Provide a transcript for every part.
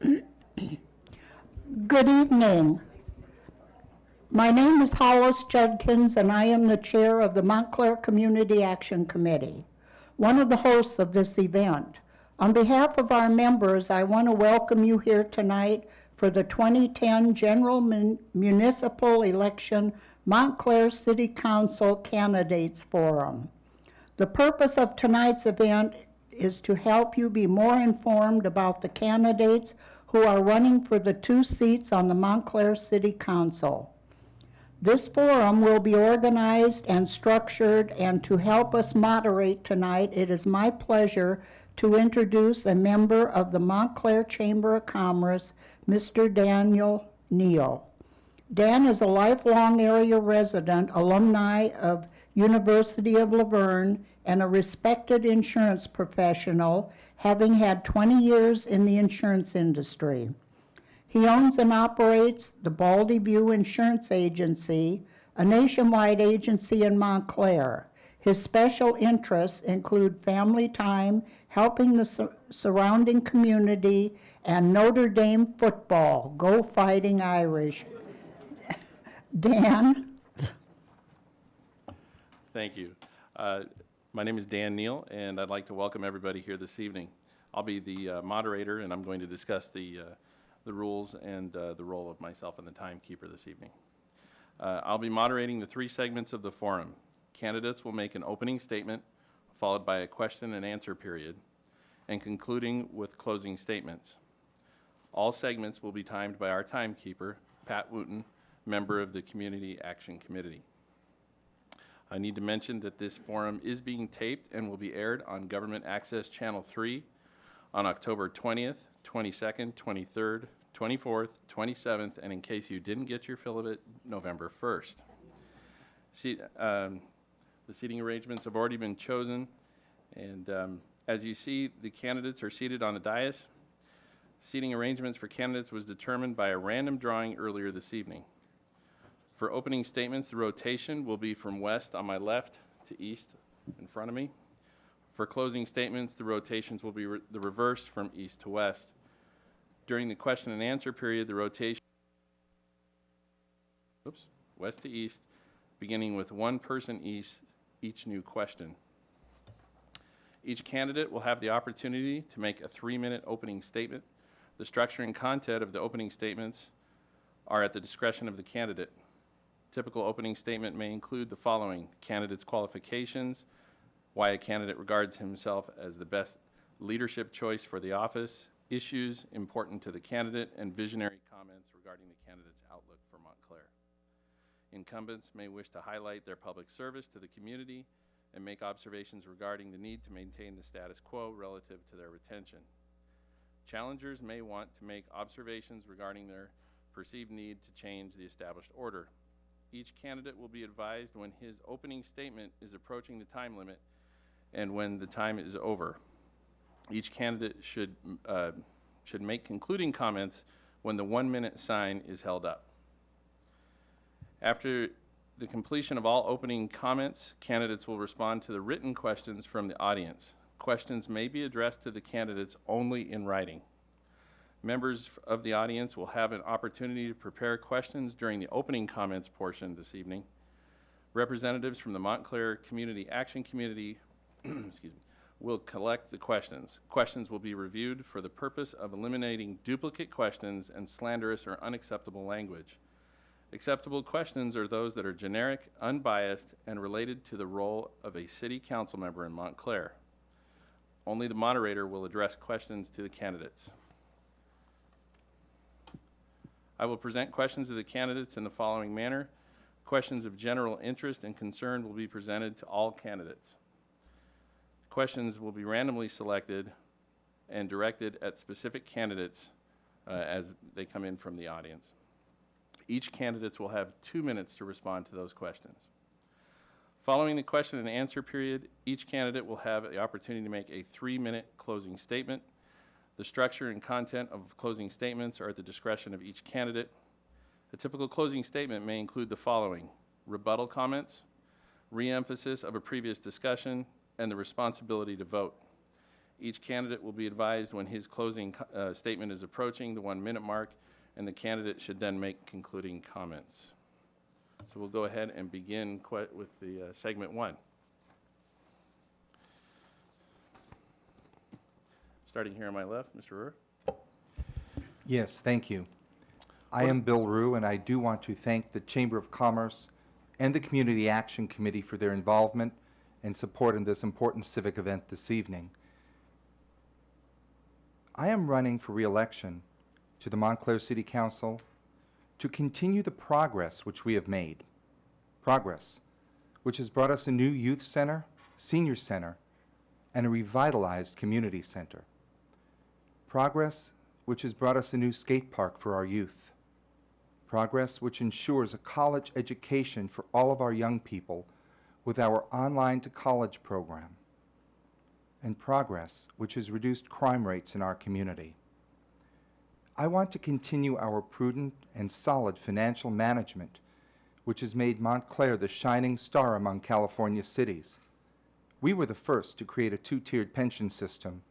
we go. Good evening. My name is Hollis Judkins, and I am the chair of the Montclair Community Action Committee, one of the hosts of this event. On behalf of our members, I want to welcome you here tonight for the 2010 General Municipal Election Montclair City Council Candidates Forum. The purpose of tonight's event is to help you be more informed about the candidates who are running for the 2 seats on the Montclair City Council. This forum will be organized and structured, and to help us moderate tonight, it is my pleasure to introduce a member of the Montclair Chamber of Commerce, Mr. Daniel Neal. Dan is a lifelong area resident, alumni of University of Laverne, and a respected insurance professional, having had 20 years in the insurance industry. He owns and operates the Baldy View Insurance Agency, a nationwide agency in Montclair. His special interests include family time, helping the surrounding community, and Notre Dame football. Go Fighting Irish. Dan? Thank you. My name is Dan Neal, and I'd like to welcome everybody here this evening. I'll be the moderator, and I'm going to discuss the rules and the role of myself and the timekeeper this evening. I'll be moderating the 3 segments of the forum. Candidates will make an opening statement, followed by a question and answer period, and concluding with closing statements. All segments will be timed by our timekeeper, Pat Wooten, member of the Community Action Committee. I need to mention that this forum is being taped and will be aired on Government Access Channel 3 on October 20th, 22nd, 23rd, 24th, 27th, and in case you didn't get your fill of it, November 1st. The seating arrangements have already been chosen, and as you see, the candidates are seated on the dais. Seating arrangements for candidates was determined by a random drawing earlier this evening. For opening statements, the rotation will be from west on my left to east in front of me. For closing statements, the rotations will be the reverse from east to west. During the question and answer period, the rotation, west to east, beginning with 1 person each new question. Each candidate will have the opportunity to make a 3-minute opening statement. The structure and content of the opening statements are at the discretion of the candidate. Typical opening statement may include the following: candidate's qualifications, why a candidate regards himself as the best leadership choice for the office, issues important to the candidate, and visionary comments regarding the candidate's outlook for Montclair. Incumbents may wish to highlight their public service to the community and make observations regarding the need to maintain the status quo relative to their retention. Challengers may want to make observations regarding their perceived need to change the established order. Each candidate will be advised when his opening statement is approaching the time limit and when the time is over. Each candidate should make concluding comments when the 1-minute sign is held up. After the completion of all opening comments, candidates will respond to the written questions from the audience. Questions may be addressed to the candidates only in writing. Members of the audience will have an opportunity to prepare questions during the opening comments portion this evening. Representatives from the Montclair Community Action Committee will collect the questions. Questions will be reviewed for the purpose of eliminating duplicate questions and slanderous or unacceptable language. Acceptable questions are those that are generic, unbiased, and related to the role of a city council member in Montclair. Only the moderator will address questions to the candidates. I will present questions to the candidates in the following manner. Questions of general interest and concern will be presented to all candidates. Questions will be randomly selected and directed at specific candidates as they come in from the audience. Each candidate will have 2 minutes to respond to those questions. Following the question and answer period, each candidate will have the opportunity to make a 3-minute closing statement. The structure and content of closing statements are at the discretion of each candidate. A typical closing statement may include the following: rebuttal comments, re-emphasis of a previous discussion, and the responsibility to vote. Each candidate will be advised when his closing statement is approaching the 1-minute mark, and the candidate should then make concluding comments. So we'll go ahead and begin with the segment 1. Starting here on my left, Mr. Ruhr. Yes, thank you. I am Bill Rue, and I do want to thank the Chamber of Commerce and the Community Action Committee for their involvement and support in this important civic event this evening. I am running for re-election to the Montclair City Council to continue the progress which we have made. Progress which has brought us a new youth center, senior center, and a revitalized community center. Progress which has brought us a new skate park for our youth. Progress which ensures a college education for all of our young people with our online to college program. And progress which has reduced crime rates in our community. I want to continue our prudent and solid financial management, which has made Montclair the shining star among California cities. We were the first to create a 2-tiered pension system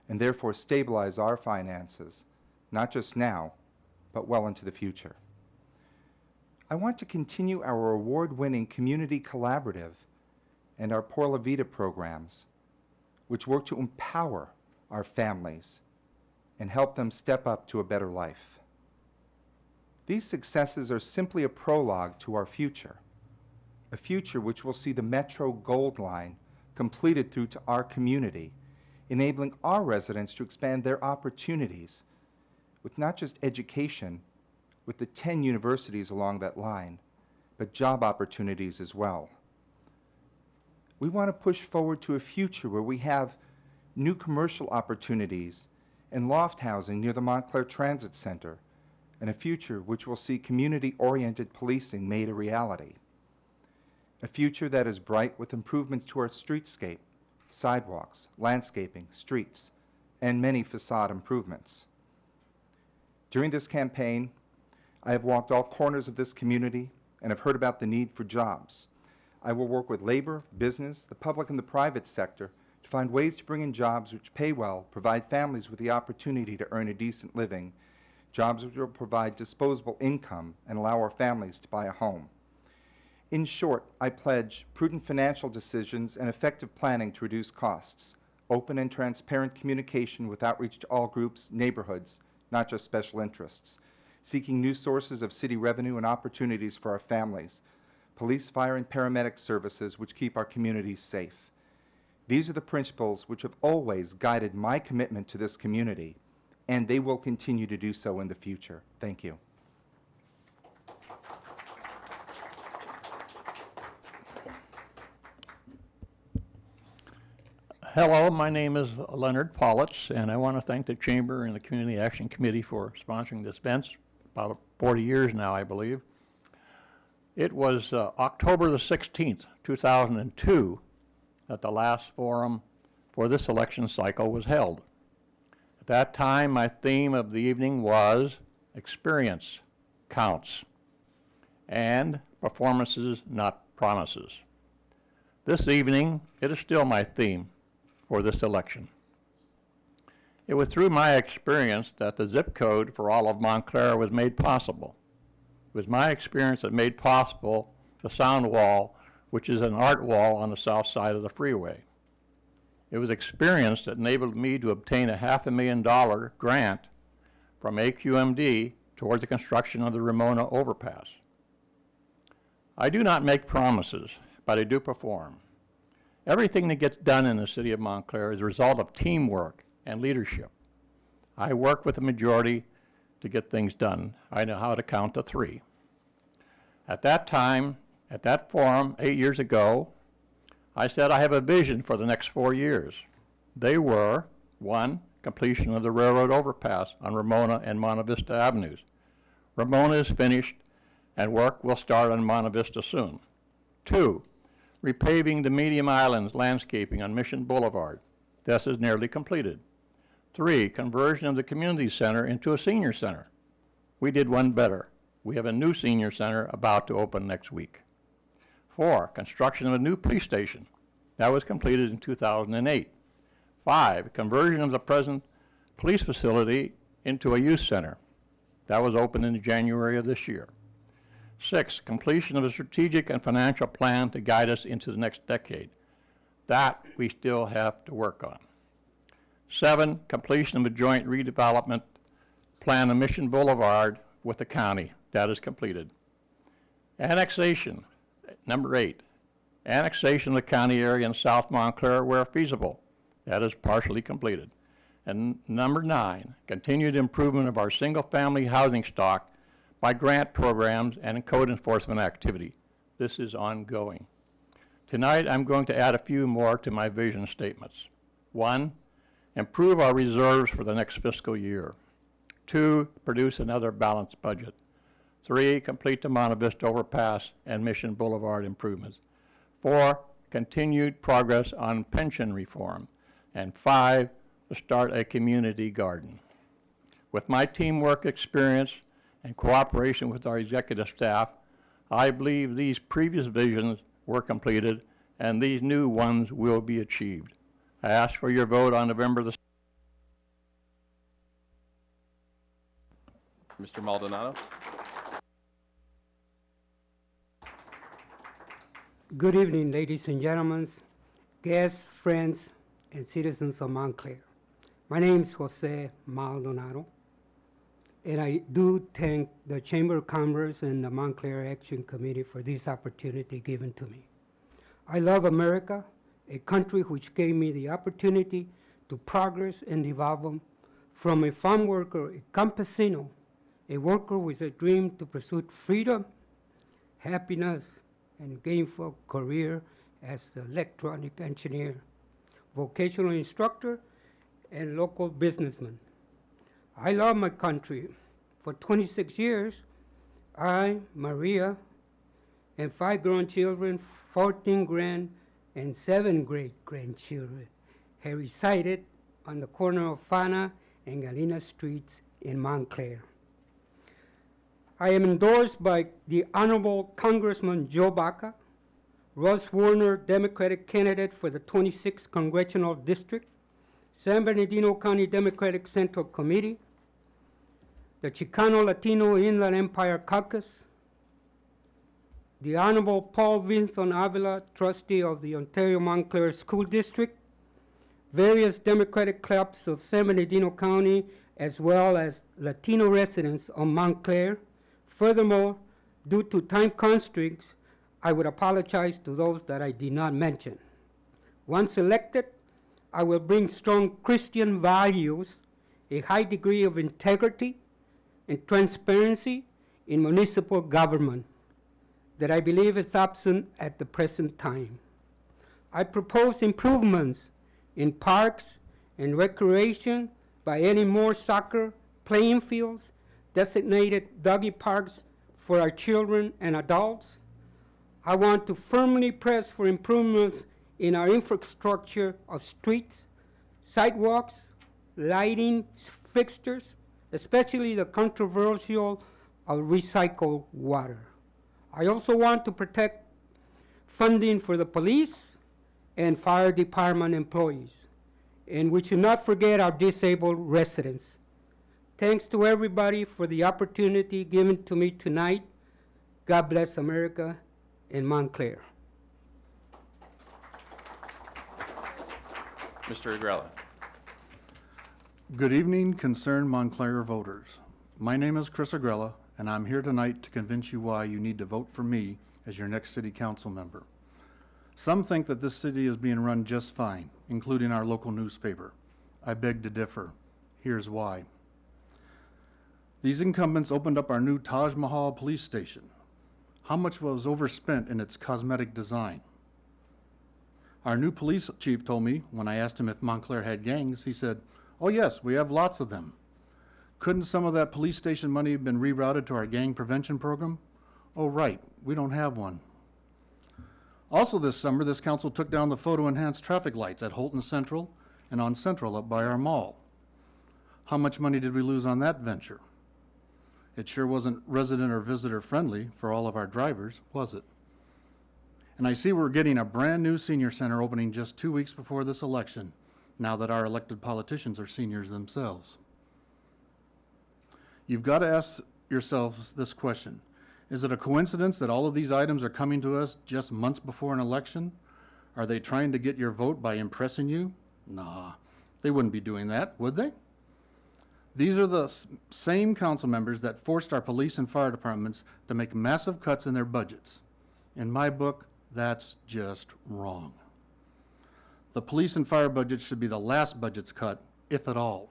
and therefore stabilize our finances, not just now, but well into the future. I want to continue our award-winning community collaborative and our Por La Vida programs, which work to empower our families and help them step up to a better life. These successes are simply a prologue to our future, a future which will see the Metro Gold Line completed through to our community, enabling our residents to expand their opportunities with not just education, with the 10 universities along that line, but job opportunities as well. We want to push forward to a future where we have new commercial opportunities and loft housing near the Montclair Transit Center, and a future which will see community-oriented policing made a reality. A future that is bright with improvements to our streetscape, sidewalks, landscaping, streets, and many facade improvements. During this campaign, I have walked all corners of this community and have heard about the need for jobs. I will work with labor, business, the public, and the private sector to find ways to bring in jobs which pay well, provide families with the opportunity to earn a decent living, jobs which will provide disposable income and allow our families to buy a home. In short, I pledge prudent financial decisions and effective planning to reduce costs, open and transparent communication with outreach to all groups, neighborhoods, not just special interests, seeking new sources of city revenue and opportunities for our families, police, fire, and paramedic services which keep our communities safe. These are the principles which have always guided my commitment to this community, and they will continue to do so in the future. Thank you. Hello, my name is Leonard Paulitz, and I want to thank the Chamber and the Community Action Committee for sponsoring this event, about 40 years now, I believe. It was October the 16th, 2002, that the last forum for this election cycle was held. At that time, my theme of the evening was Experience Counts, and Performances, Not Promises. This evening, it is still my theme for this election. It was through my experience that the zip code for all of Montclair was made possible. It was my experience that made possible the sound wall, which is an art wall on the south side of the freeway. It was experience that enabled me to obtain a $500,000 grant from AQMD towards the construction of the Ramona overpass. I do not make promises, but I do perform. Everything that gets done in the city of Montclair is a result of teamwork and leadership. I work with the majority to get things done. I know how to count to 3. At that time, at that forum 8 years ago, I said I have a vision for the next 4 years. They were, 1, completion of the railroad overpass on Ramona and Monte Vista Avenues. Ramona is finished and work will start on Monte Vista soon. 2, repaving the medium islands landscaping on Mission Boulevard. This is nearly completed. 3, conversion of the community center into a senior center. We did one better. We have a new senior center about to open next week. 4, construction of a new police station. That was completed in 2008. 5, conversion of the present police facility into a youth center. That was opened in January of this year. 6, completion of a strategic and financial plan to guide us into the next decade. That we still have to work on. 7, completion of a joint redevelopment plan of Mission Boulevard with the county. That is completed. Annexation, number 8. Annexation of the county area in South Montclair where feasible. That is partially completed. And number 9, continued improvement of our single-family housing stock by grant programs and code enforcement activity. This is ongoing. Tonight, I'm going to add a few more to my vision statements. 1, improve our reserves for the next fiscal year. 2, produce another balanced budget. 3, complete the Monte Vista Overpass and Mission Boulevard improvements. 4, continued progress on pension reform. And 5, to start a community garden. With my teamwork experience and cooperation with our executive staff, I believe these previous visions were completed and these new ones will be achieved. I ask for your vote on November the Mr. Maldonado. Good evening, ladies and gentlemen, guests, friends, and citizens of Montclair. My name is Jose Maldonado, and I do thank the Chamber of Commerce and the Montclair Action Committee for this opportunity given to me. I love America, a country which gave me the opportunity to progress and develop from a farm worker, a campesino, a worker with a dream to pursue freedom, happiness, and gainful career as an electronic engineer, vocational instructor, and local businessman. I love my country. For 26 years, I, Maria, and 5 grown children, 14 grand, and 7 great-grandchildren have resided on the corner of Fana and Galena Streets in Montclair. I am endorsed by the Honorable Congressman Joe Baca, Russ Warner, Democratic candidate for the 26th Congressional District, San Bernardino County Democratic Central Committee, the Chicano Latino Inland Empire Caucus, the Honorable Paul Vincent Avila, trustee of the Ontario Montclair School District, various Democratic clubs of San Bernardino County, as well as Latino residents of Montclair. Furthermore, due to time constraints, I would apologize to those that I did not mention. Once elected, I will bring strong Christian values, a high degree of integrity and transparency in municipal government that I believe is absent at the present time. I propose improvements in parks and recreation by adding more soccer playing fields, designated doggy parks for our children and adults. I want to firmly press for improvements in our infrastructure of streets, sidewalks, lighting fixtures, especially the controversial recycled water. I also want to protect funding for the police and fire department employees. And we should not forget our disabled residents. Thanks to everybody for the opportunity given to me tonight. God bless America and Montclair. Mr. Agrella. Good evening, concerned Montclair voters. My name is Chris Agrella, and I'm here tonight to convince you why you need to vote for me as your next city council member. Some think that this city is being run just fine, including our local newspaper. I beg to differ. Here's why. These incumbents opened up our new Taj Mahal police station. How much was overspent in its cosmetic design? Our new police chief told me, when I asked him if Montclair had gangs, he said, "Oh yes, we have lots of them." Couldn't some of that police station money have been rerouted to our gang prevention program? Oh right, we don't have one. Also this summer, this council took down the photo-enhanced traffic lights at Holton Central and on Central up by our mall. How much money did we lose on that venture? It sure wasn't resident or visitor friendly for all of our drivers, was it? And I see we're getting a brand new senior center opening just 2 weeks before this election. now that our elected politicians are seniors themselves. You've got to ask yourselves this question. Is it a coincidence that all of these items are coming to us just months before an election? Are they trying to get your vote by impressing you? Nah, they wouldn't be doing that, would they? These are the same council members that forced our police and fire departments to make massive cuts in their budgets. In my book, that's just wrong. The police and fire budgets should be the last budgets cut, if at all.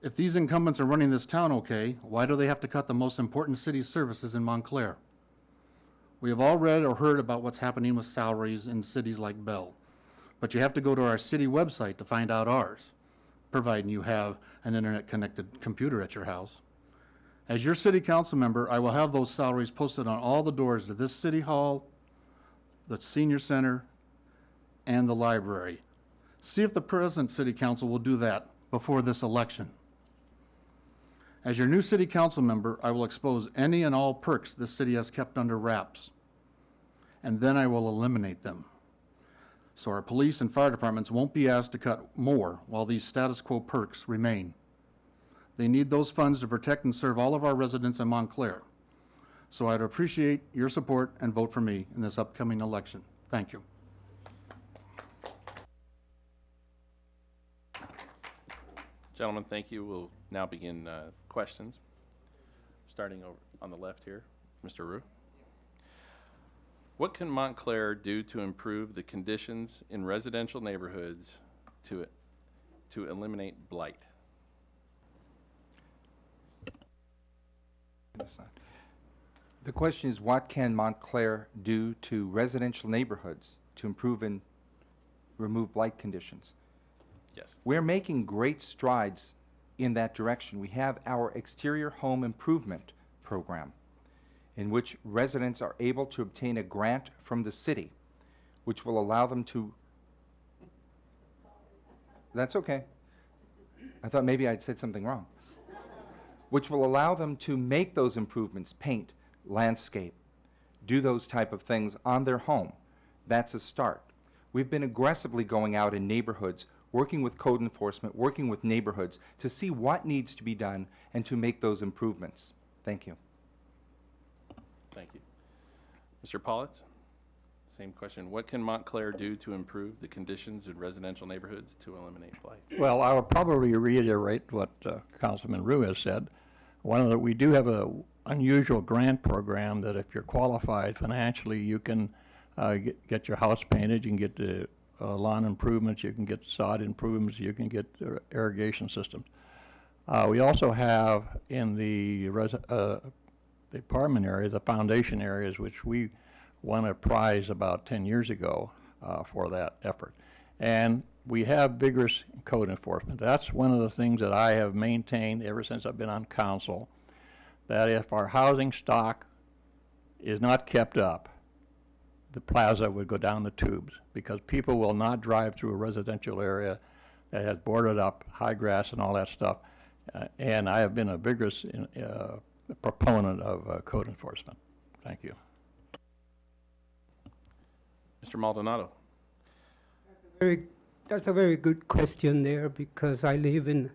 If these incumbents are running this town okay, why do they have to cut the most important city services in Montclair? We have all read or heard about what's happening with salaries in cities like Bell, but you have to go to our city website to find out ours, providing you have an internet-connected computer at your house. As your city council member, I will have those salaries posted on all the doors to this city hall, the senior center, and the library. See if the present city council will do that before this election. As your new city council member, I will expose any and all perks this city has kept under wraps, and then I will eliminate them. So our police and fire departments won't be asked to cut more while these status quo perks remain. They need those funds to protect and serve all of our residents in Montclair. So I'd appreciate your support and vote for me in this upcoming election. Thank you. Gentlemen, thank you. We'll now begin questions. Starting over on the left here, Mr. Rue. What can Montclair do to improve the conditions in residential neighborhoods to eliminate blight? The question is, what can Montclair do to residential neighborhoods to improve and remove blight conditions? Yes. We're making great strides in that direction. We have our exterior home improvement program, in which residents are able to obtain a grant from the city, which will allow them to... That's okay. I thought maybe I'd said something wrong. Which will allow them to make those improvements, paint, landscape, do those type of things on their home. That's a start. We've been aggressively going out in neighborhoods, working with code enforcement, working with neighborhoods to see what needs to be done and to make those improvements. Thank you. Thank you. Mr. Politz, same question. What can Montclair do to improve the conditions in residential neighborhoods to eliminate blight? Well, I will probably reiterate what Councilman Rue has said. We do have a unusual grant program that if you're qualified financially, you can get your house painted, you can get the lawn improvements, you can get sod improvements, you can get irrigation systems. We also have in the apartment areas, the foundation areas, which we won a prize about 10 years ago for that effort. And we have vigorous code enforcement. That's one of the things that I have maintained ever since I've been on council, that if our housing stock is not kept up, the plaza would go down the tubes, because people will not drive through a residential area that has boarded up, high grass and all that stuff. And I have been a vigorous proponent of code enforcement. Thank you. Mr. Maldonado. That's a very good question there, because I live in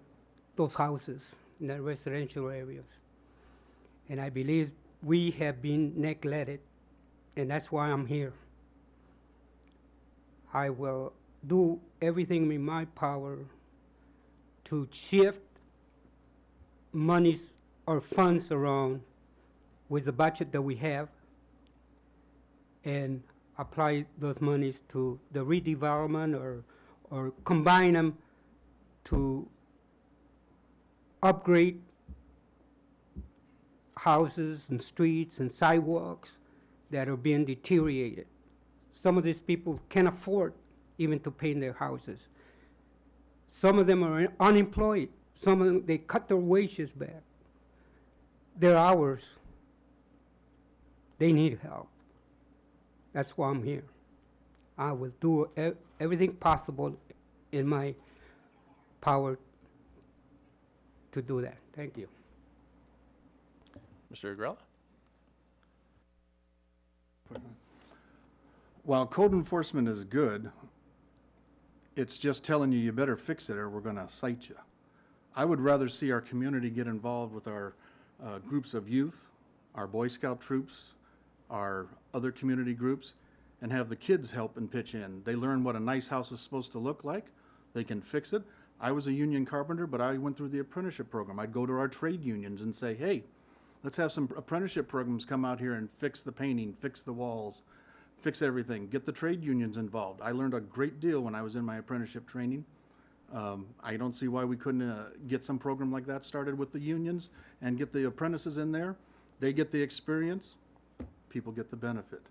those houses in the residential areas. And I believe we have been neglected, and that's why I'm here. I will do everything in my power to shift monies or funds around with the budget that we have and apply those monies to the redevelopment or combine them to upgrade houses and streets and sidewalks that are being deteriorated. Some of these people can't afford even to paint their houses. Some of them are unemployed. Some of them, they cut their wages back. Their hours, they need help. That's why I'm here. I will do everything possible in my power to do that. Thank you. Mr. Agrella? While code enforcement is good, it's just telling you better fix it or we're going to cite you. I would rather see our community get involved with our groups of youth, our Boy Scout troops, our other community groups, and have the kids help and pitch in. They learn what a nice house is supposed to look like. They can fix it. I was a union carpenter, but I went through the apprenticeship program. I'd go to our trade unions and say, hey, let's have some apprenticeship programs come out here and fix the painting, fix the walls, fix everything. Get the trade unions involved. I learned a great deal when I was in my apprenticeship training. I don't see why we couldn't get some program like that started with the unions and get the apprentices in there. They get the experience, people get the benefit.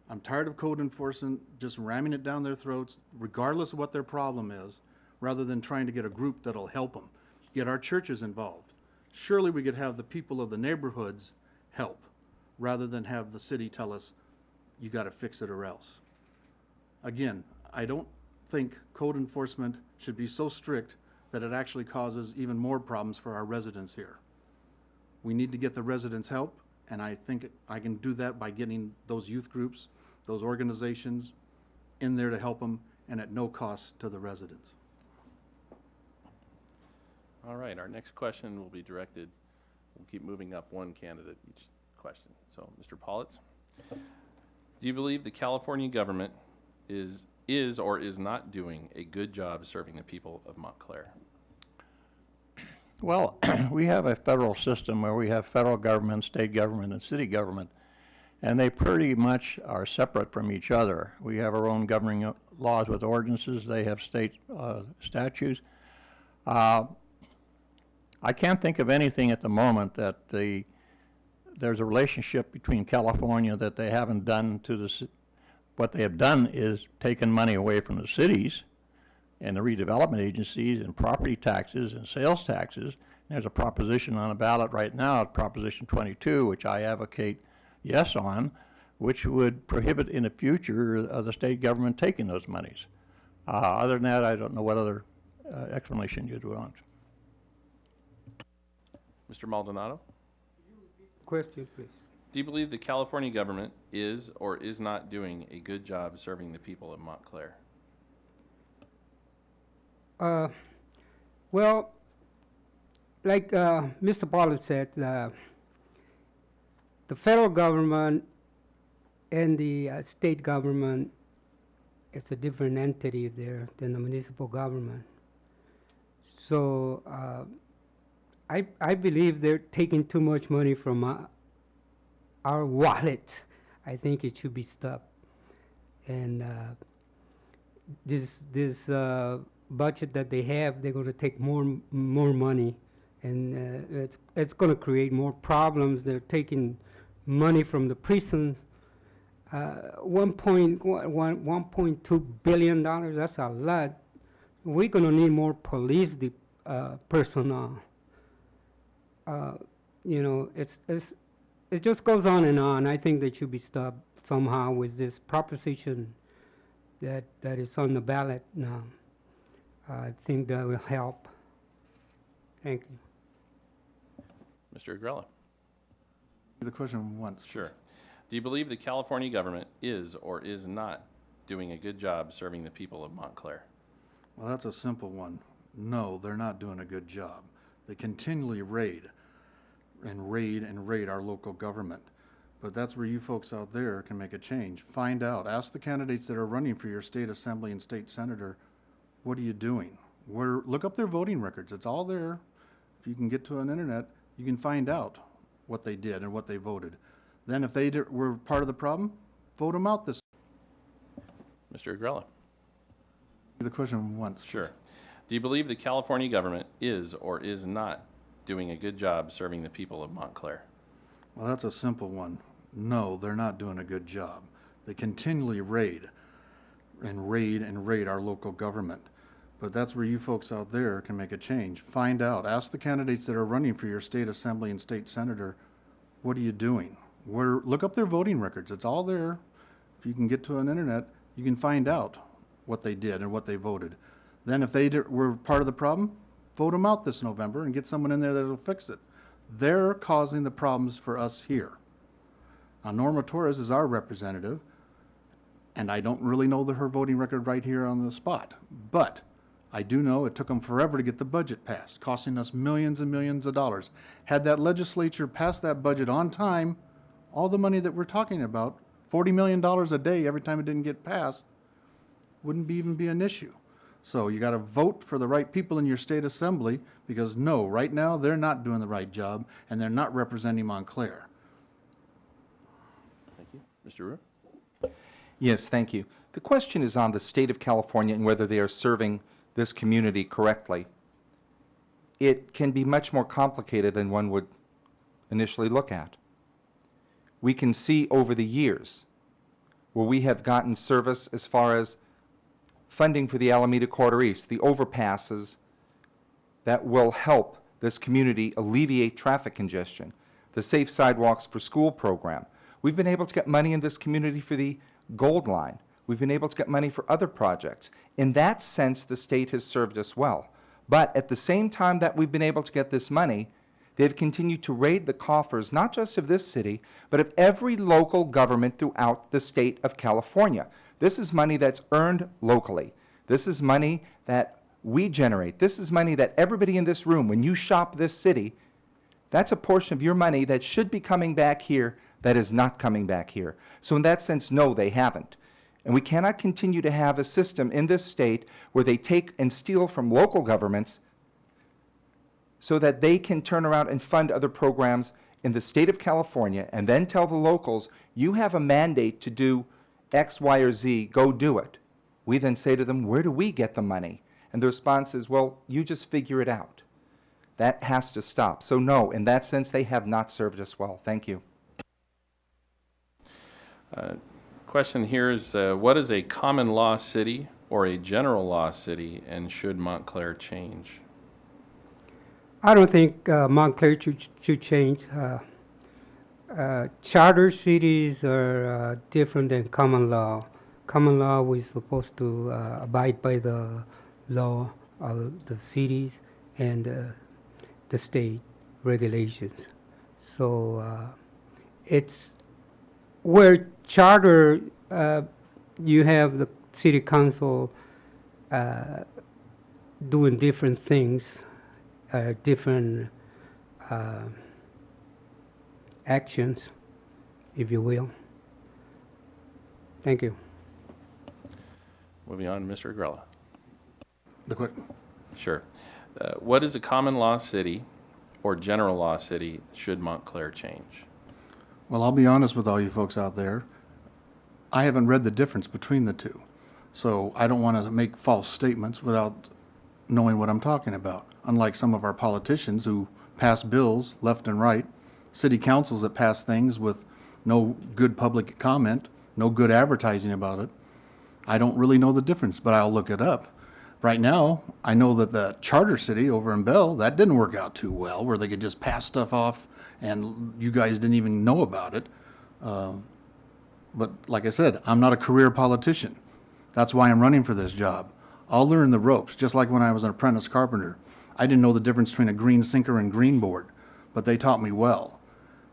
I'm tired of code enforcement just ramming it down their throats, regardless of what their problem is, rather than trying to get a group that'll help them. Get our churches involved. Surely we could have the people of the neighborhoods help, rather than have the city tell us, you got to fix it or else. Again, I don't think code enforcement should be so strict that it actually causes even more problems for our residents here. We need to get the residents help, and I think I can do that by getting those youth groups, those organizations in there to help them, and at no cost to the residents. All right, our next question will be directed, we'll keep moving up one candidate each question. So, Mr. Politz, do you believe the California government is or is not doing a good job serving the people of Montclair? Well, we have a federal system where we have federal government, state government, and city government, and they pretty much are separate from each other. We have our own governing laws with ordinances. They have state statutes. I can't think of anything at the moment that there's a relationship between California that they haven't done to the. What they have done is taken money away from the cities and the redevelopment agencies and property taxes and sales taxes. There's a proposition on a ballot right now, Proposition 22, which I advocate yes on, which would prohibit in the future the state government taking those monies. Other than that, I don't know what other explanation you'd want. Mr. Maldonado, Question, please. do you believe the California government is or is not doing a good job serving the people of Montclair? Well, like Mr. Pollard said, the federal government and the state government, it's a different entity there than the municipal government. So I believe they're taking too much money from our wallet. I think it should be stopped. And this budget that they have, they're going to take more money, and it's going to create more problems. They're taking money from the prisons. $1.2 billion. That's a lot. We're going to need more police personnel. You know, it just goes on and on. I think they should be stopped somehow with this proposition that is on the ballot now. I think that will help. Thank you. Mr. Agrella. The question once. Sure. Do you believe the California government is or is not doing a good job serving the people of Montclair? Well, that's a simple one. No, they're not doing a good job. They continually raid our local government. But that's where you folks out there can make a change. Find out. Ask the candidates that are running for your state assembly and state senator, what are you doing? Look up their voting records. It's all there. If you can get to an internet, you can find out what they did and what they voted. Then if they were part of the problem, vote them out this. Mr. Agrella. The question once. Sure. Do you believe the California government is or is not doing a good job serving the people of Montclair? Well, that's a simple one. No, they're not doing a good job. They continually raid our local government. But that's where you folks out there can make a change. Find out. Ask the candidates that are running for your state assembly and state senator, what are you doing? Look up their voting records. It's all there. If you can get to an internet, you can find out what they did and what they voted. Then if they were part of the problem, vote them out this November and get someone in there that will fix it. They're causing the problems for us here. Now, Norma Torres is our representative, And I don't really know her voting record right here on the spot. But I do know it took them forever to get the budget passed, costing us millions and millions of dollars. Had that legislature passed that budget on time, all the money that we're talking about, $40 million a day every time it didn't get passed, wouldn't even be an issue. So you got to vote for the right people in your state assembly, because no, right now they're not doing the right job and they're not representing Montclair. Thank you. Mr. Ruhr? Yes, thank you. The question is on the state of California and whether they are serving this community correctly. It can be much more complicated than one would initially look at. We can see over the years where we have gotten service as far as funding for the Alameda Quarter East, the overpasses that will help this community alleviate traffic congestion, the Safe Sidewalks for School program. We've been able to get money in this community for the Gold Line. We've been able to get money for other projects. In that sense, the state has served us well. But at the same time that we've been able to get this money, they've continued to raid the coffers, not just of this city, but of every local government throughout the state of California. This is money that's earned locally. This is money that we generate. This is money that everybody in this room, when you shop this city, that's a portion of your money that should be coming back here that is not coming back here. So in that sense, no, they haven't. And we cannot continue to have a system in this state where they take and steal from local governments so that they can turn around and fund other programs in the state of California and then tell the locals, you have a mandate to do X, Y, or Z, go do it. We then say to them, where do we get the money? And the response is, well, you just figure it out. That has to stop. So no, in that sense, they have not served us well. Thank you. Question here is, what is a common law city or a general law city, and should Montclair change? I don't think Montclair should change. Charter cities are different than common law. Common law, we're supposed to abide by the law of the cities and the state regulations. So it's where charter, you have the city council doing different things, different actions, if you will. Thank you. Moving on to Mr. Agrella. The quick, Sure. What is a common law city or general law city, should Montclair change? well, I'll be honest with all you folks out there. I haven't read the difference between the two. So I don't want to make false statements without knowing what I'm talking about. Unlike some of our politicians who pass bills left and right, city councils that pass things with no good public comment, no good advertising about it. I don't really know the difference, but I'll look it up. Right now, I know that the charter city over in Bell, that didn't work out too well, where they could just pass stuff off and you guys didn't even know about it. But like I said, I'm not a career politician. That's why I'm running for this job. I'll learn the ropes, just like when I was an apprentice carpenter. I didn't know the difference between a green sinker and green board, but they taught me well,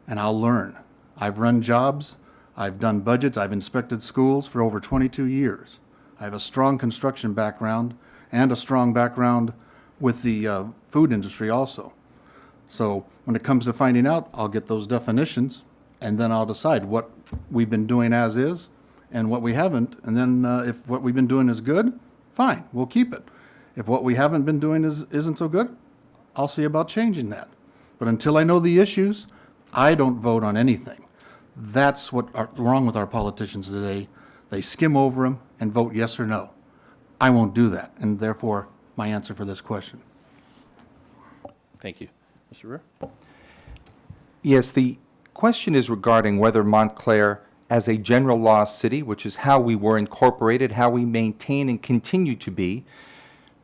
and I'll learn. I've run jobs, I've done budgets, I've inspected schools for over 22 years. I have a strong construction background and a strong background with the food industry also. So when it comes to finding out, I'll get those definitions, and then I'll decide what we've been doing as is and what we haven't. And then if what we've been doing is good, fine, we'll keep it. If what we haven't been doing isn't so good, I'll see about changing that. But until I know the issues, I don't vote on anything. That's what's wrong with our politicians today. They skim over them and vote yes or no. I won't do that, and therefore my answer for this question. Thank you. Mr. Ruhr? Yes, the question is regarding whether Montclair, as a general law city, which is how we were incorporated, how we maintain and continue to be,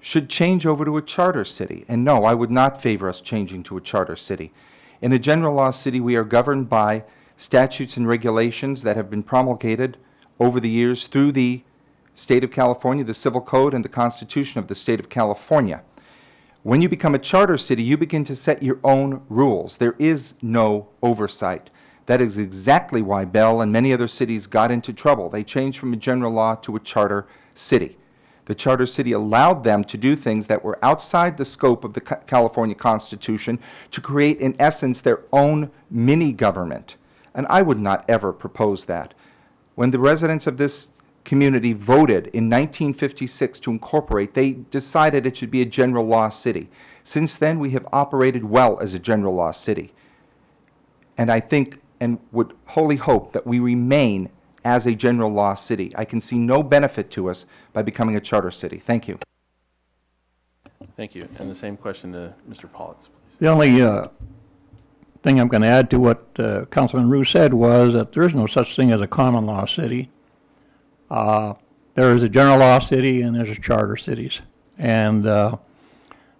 should change over to a charter city. And no, I would not favor us changing to a charter city. In a general law city, we are governed by statutes and regulations that have been promulgated over the years through the State of California, the Civil Code, and the Constitution of the State of California. When you become a charter city, you begin to set your own rules. There is no oversight. That is exactly why Bell and many other cities got into trouble. They changed from a general law to a charter city. The charter city allowed them to do things that were outside the scope of the California Constitution to create, in essence, their own mini-government. And I would not ever propose that. When the residents of this community voted in 1956 to incorporate, they decided it should be a general law city. Since then, we have operated well as a general law city. And I think and would wholly hope that we remain as a general law city. I can see no benefit to us by becoming a charter city. Thank you. Thank you. And the same question to Mr. Politz, please. The only thing I'm going to add to what Councilman Rue said was that there is no such thing as a common law city. There is a general law city and there's a charter cities. And it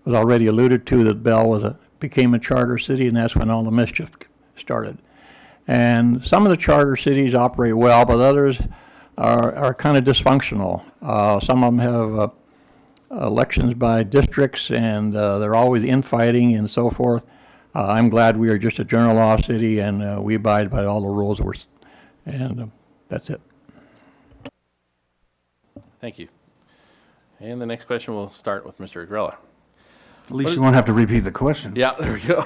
was already alluded to that Bell became a charter city, and that's when all the mischief started. And some of the charter cities operate well, but others are kind of dysfunctional. Some of them have elections by districts, and they're always infighting and so forth. I'm glad we are just a general law city, and we abide by all the rules. And that's it. Thank you. And the next question will start with Mr. Agrella. At least you won't have to repeat the question. Yeah, there we go.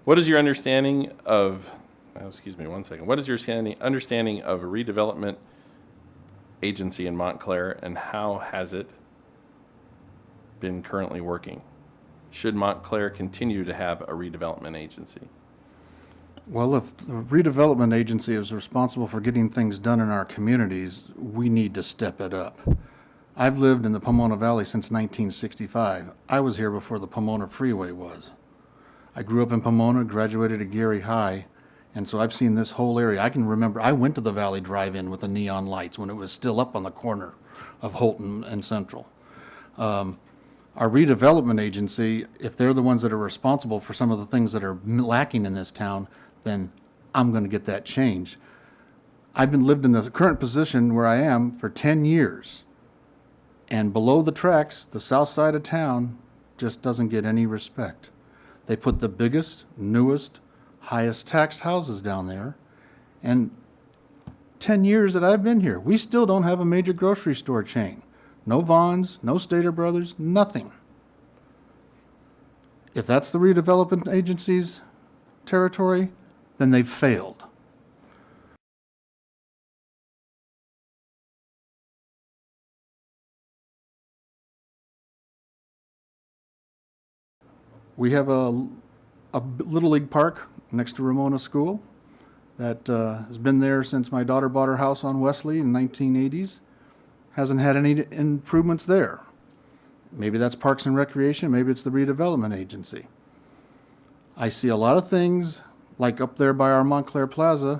What is your understanding of, excuse me one second, what is your understanding of a redevelopment agency in Montclair, and how has it been currently working? Should Montclair continue to have a redevelopment agency? Well, if the redevelopment agency is responsible for getting things done in our communities, we need to step it up. I've lived in the Pomona Valley since 1965. I was here before the Pomona Freeway was. I grew up in Pomona, graduated at Gary High, and so I've seen this whole area. I can remember, I went to the Valley Drive-In with the neon lights when it was still up on the corner of Holton and Central. Our redevelopment agency, if they're the ones that are responsible for some of the things that are lacking in this town, then I'm going to get that changed. I've been lived in the current position where I am for 10 years, and below the tracks, the south side of town just doesn't get any respect. They put the biggest, newest, highest taxed houses down there, and 10 years that I've been here, we still don't have a major grocery store chain. No Vons, no Stater Brothers, nothing. If that's the redevelopment agency's territory, then they've failed. We have a Little League park next to Ramona School that has been there since my daughter bought her house on Wesley in 1980s. Hasn't had any improvements there. Maybe that's Parks and Recreation, maybe it's the redevelopment agency. I see a lot of things like up there by our Montclair Plaza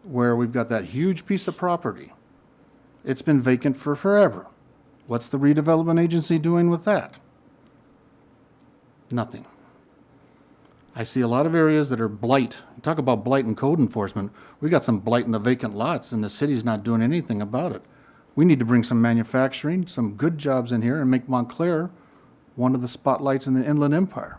where we've got that huge piece of property. It's been vacant for forever. What's the redevelopment agency doing with that? Nothing. I see a lot of areas that are blight. Talk about blight and code enforcement. We got some blight in the vacant lots, and the city's not doing anything about it. We need to bring some manufacturing, some good jobs in here, and make Montclair one of the spotlights in the Inland Empire.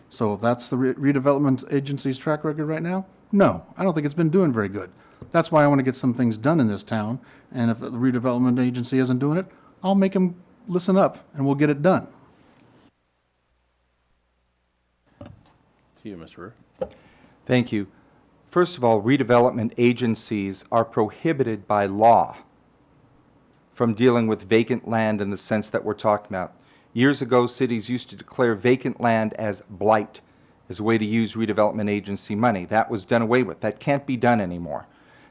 So if that's the redevelopment agency's track record right now, no, I don't think it's been doing very good. That's why I want to get some things done in this town, and if the redevelopment agency isn't doing it, I'll make them listen up, and we'll get it done. To you, Mr. Rue. Thank you. First of all, redevelopment agencies are prohibited by law from dealing with vacant land in the sense that we're talking about. Years ago, cities used to declare vacant land as blight, as a way to use redevelopment agency money. That was done away with. That can't be done anymore.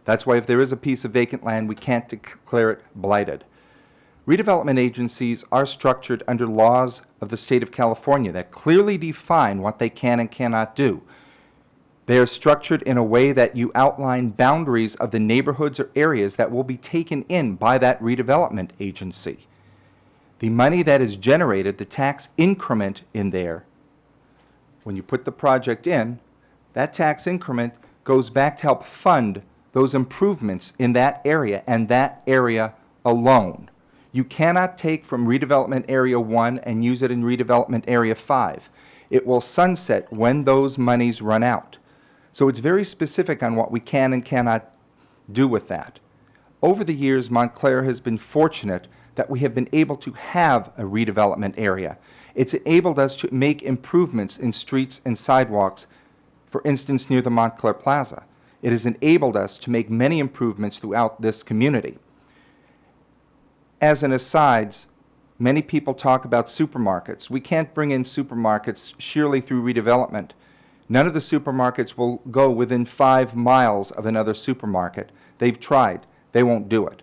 That's why if there is a piece of vacant land, we can't declare it blighted. Redevelopment agencies are structured under laws of the state of California that clearly define what they can and cannot do. They are structured in a way that you outline boundaries of the neighborhoods or areas that will be taken in by that redevelopment agency. The money that is generated, the tax increment in there, when you put the project in, that tax increment goes back to help fund those improvements in that area and that area alone. You cannot take from redevelopment area 1 and use it in redevelopment area 5. It will sunset when those monies run out. So it's very specific on what we can and cannot do with that. Over the years, Montclair has been fortunate that we have been able to have a redevelopment area. It's enabled us to make improvements in streets and sidewalks, for instance, near the Montclair Plaza. It has enabled us to make many improvements throughout this community. As an aside, many people talk about supermarkets. We can't bring in supermarkets sheerly through redevelopment. None of the supermarkets will go within 5 miles of another supermarket. They've tried. They won't do it.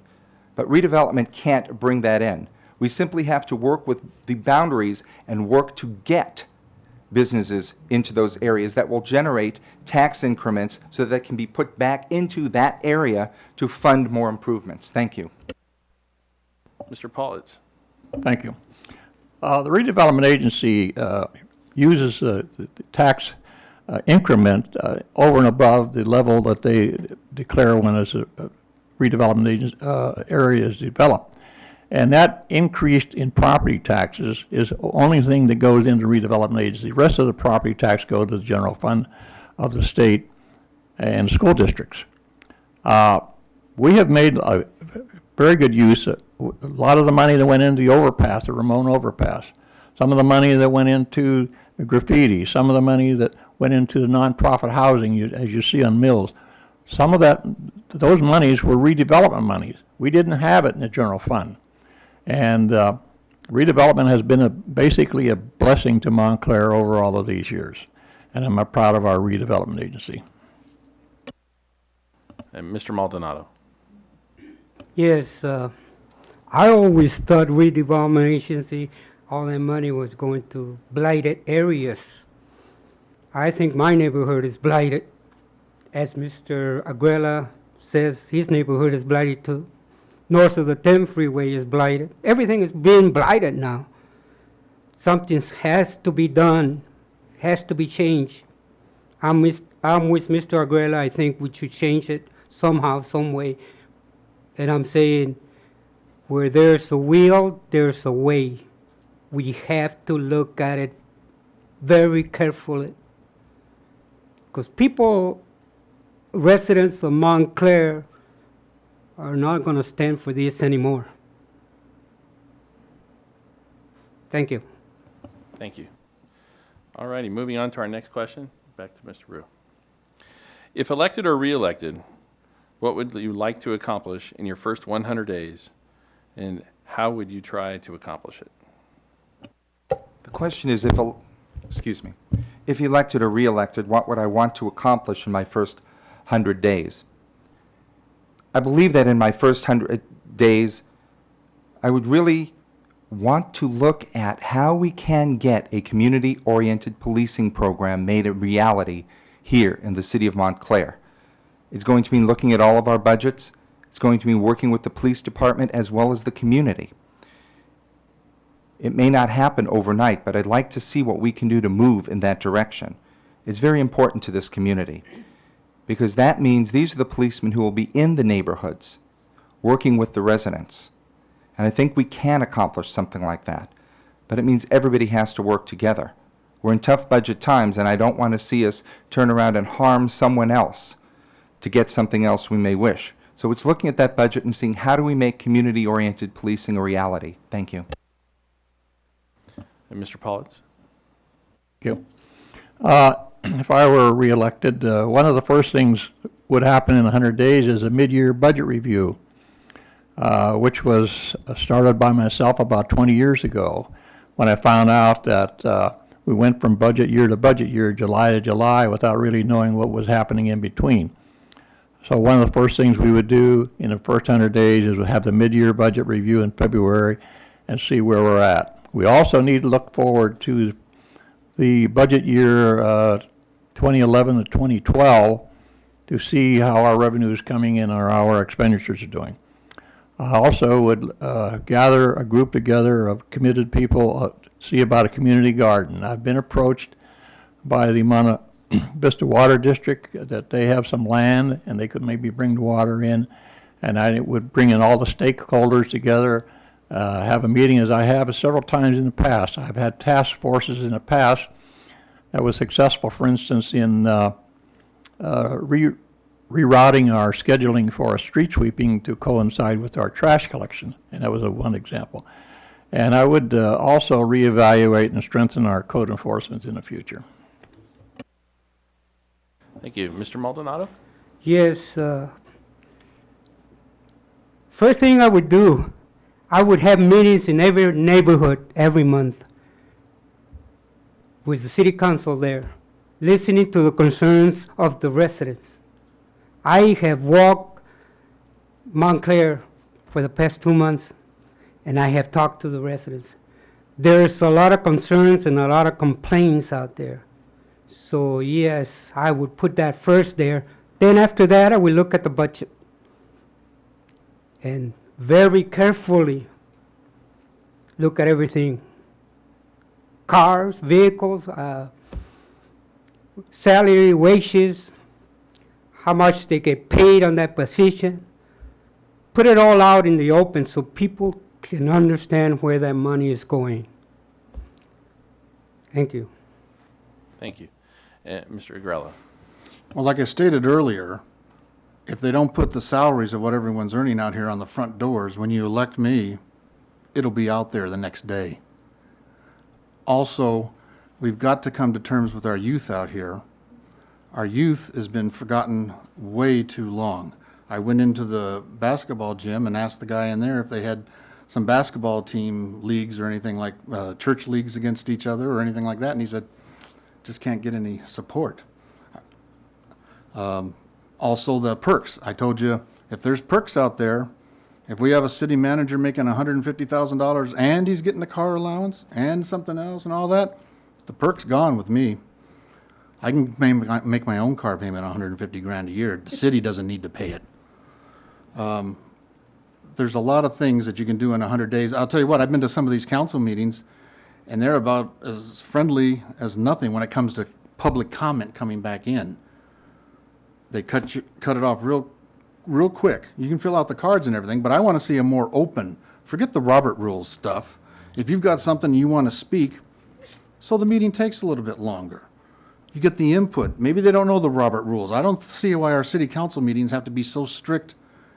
But redevelopment can't bring that in. We simply have to work with the boundaries and work to get businesses into those areas that will generate tax increments so that can be put back into that area to fund more improvements. Thank you. Mr. Paulitz. Thank you. The redevelopment agency uses the tax increment over and above the level that they declare when a redevelopment area is developed. And that increased in property taxes is the only thing that goes into redevelopment agency. The rest of the property tax goes to the general fund of the state and school districts. We have made a very good use of a lot of the money that went into the overpass, the Ramon overpass, some of the money that went into the graffiti, some of the money that went into the nonprofit housing, as you see on Mills. Some of those monies were redevelopment monies. We didn't have it in the general fund. And redevelopment has been basically a blessing to Montclair over all of these years. And I'm proud of our redevelopment agency. And Mr. Maldonado. Yes, I always thought redevelopment agency, all that money was going to blighted areas. I think my neighborhood is blighted. As Mr. Aguila says, his neighborhood is blighted too. North of the 10 freeway is blighted. Everything is being blighted now. Something has to be done, has to be changed. I'm with Mr. Aguila. I think we should change it somehow, some way. And I'm saying, where there's a will, there's a way. We have to look at it very carefully. Because people, residents of Montclair, are not going to stand for this anymore. Thank you. Thank you. All righty, moving on to our next question. Back to Mr. Rue. If elected or re-elected, what would you like to accomplish in your first 100 days, and how would you try to accomplish it? The question is, if elected or re-elected, what would I want to accomplish in my first 100 days? I believe that in my first 100 days, I would really want to look at how we can get a community-oriented policing program made a reality here in the city of Montclair. It's going to mean looking at all of our budgets. It's going to mean working with the police department as well as the community. It may not happen overnight, but I'd like to see what we can do to move in that direction. It's very important to this community, because that means these are the policemen who will be in the neighborhoods, working with the residents. And I think we can accomplish something like that. But it means everybody has to work together. We're in tough budget times, and I don't want to see us turn around and harm someone else to get something else we may wish. So it's looking at that budget and seeing how do we make community-oriented policing a reality. Thank you. And Mr. Paulitz? Thank you. If I were reelected, one of the first things would happen in 100 days is a mid-year budget review, which was started by myself about 20 years ago when I found out that we went from budget year to budget year, July to July, without really knowing what was happening in between. So one of the first things we would do in the first 100 days is have the mid-year budget review in February and see where we're at. We also need to look forward to the budget year 2011 to 2012 to see how our revenue is coming in or how our expenditures are doing. I also would gather a group together of committed people, see about a community garden. I've been approached by the Monte Vista Water District that they have some land and they could maybe bring the water in, and I would bring in all the stakeholders together, have a meeting as I have several times in the past. I've had task forces in the past that was successful, for instance, in rerouting our scheduling for our street sweeping to coincide with our trash collection, and that was one example. And I would also reevaluate and strengthen our code enforcement in the future. Thank you. Mr. Maldonado? Yes. First thing I would do, I would have meetings in every neighborhood every month with the city council there, listening to the concerns of the residents. I have walked Montclair for the past 2 months, and I have talked to the residents. There's a lot of concerns and a lot of complaints out there. So yes, I would put that first there. Then after that, I will look at the budget and very carefully look at everything. Cars, vehicles, salary, wages, how much they get paid on that position. Put it all out in the open so people can understand where that money is going. Thank you. Thank you. Mr. Agrella? Well, like I stated earlier, if they don't put the salaries of what everyone's earning out here on the front doors, when you elect me, it'll be out there the next day. Also, we've got to come to terms with our youth out here. Our youth has been forgotten way too long. I went into the basketball gym and asked the guy in there if they had some basketball team leagues or anything like church leagues against each other or anything like that, and he said, just can't get any support. Also the perks. I told you, if there's perks out there, if we have a city manager making $150,000 and he's getting a car allowance and something else and all that, the perk's gone with me. I can make my own car payment $150,000 a year. The city doesn't need to pay it. There's a lot of things that you can do in 100 days. I'll tell you what, I've been to some of these council meetings, and they're about as friendly as nothing when it comes to public comment coming back in. They cut it off real quick. You can fill out the cards and everything, but I want to see a more open. Forget the Robert rules stuff. If you've got something you want to speak, so the meeting takes a little bit longer. You get the input. Maybe they don't know the Robert rules. I don't see why our city council meetings have to be so strict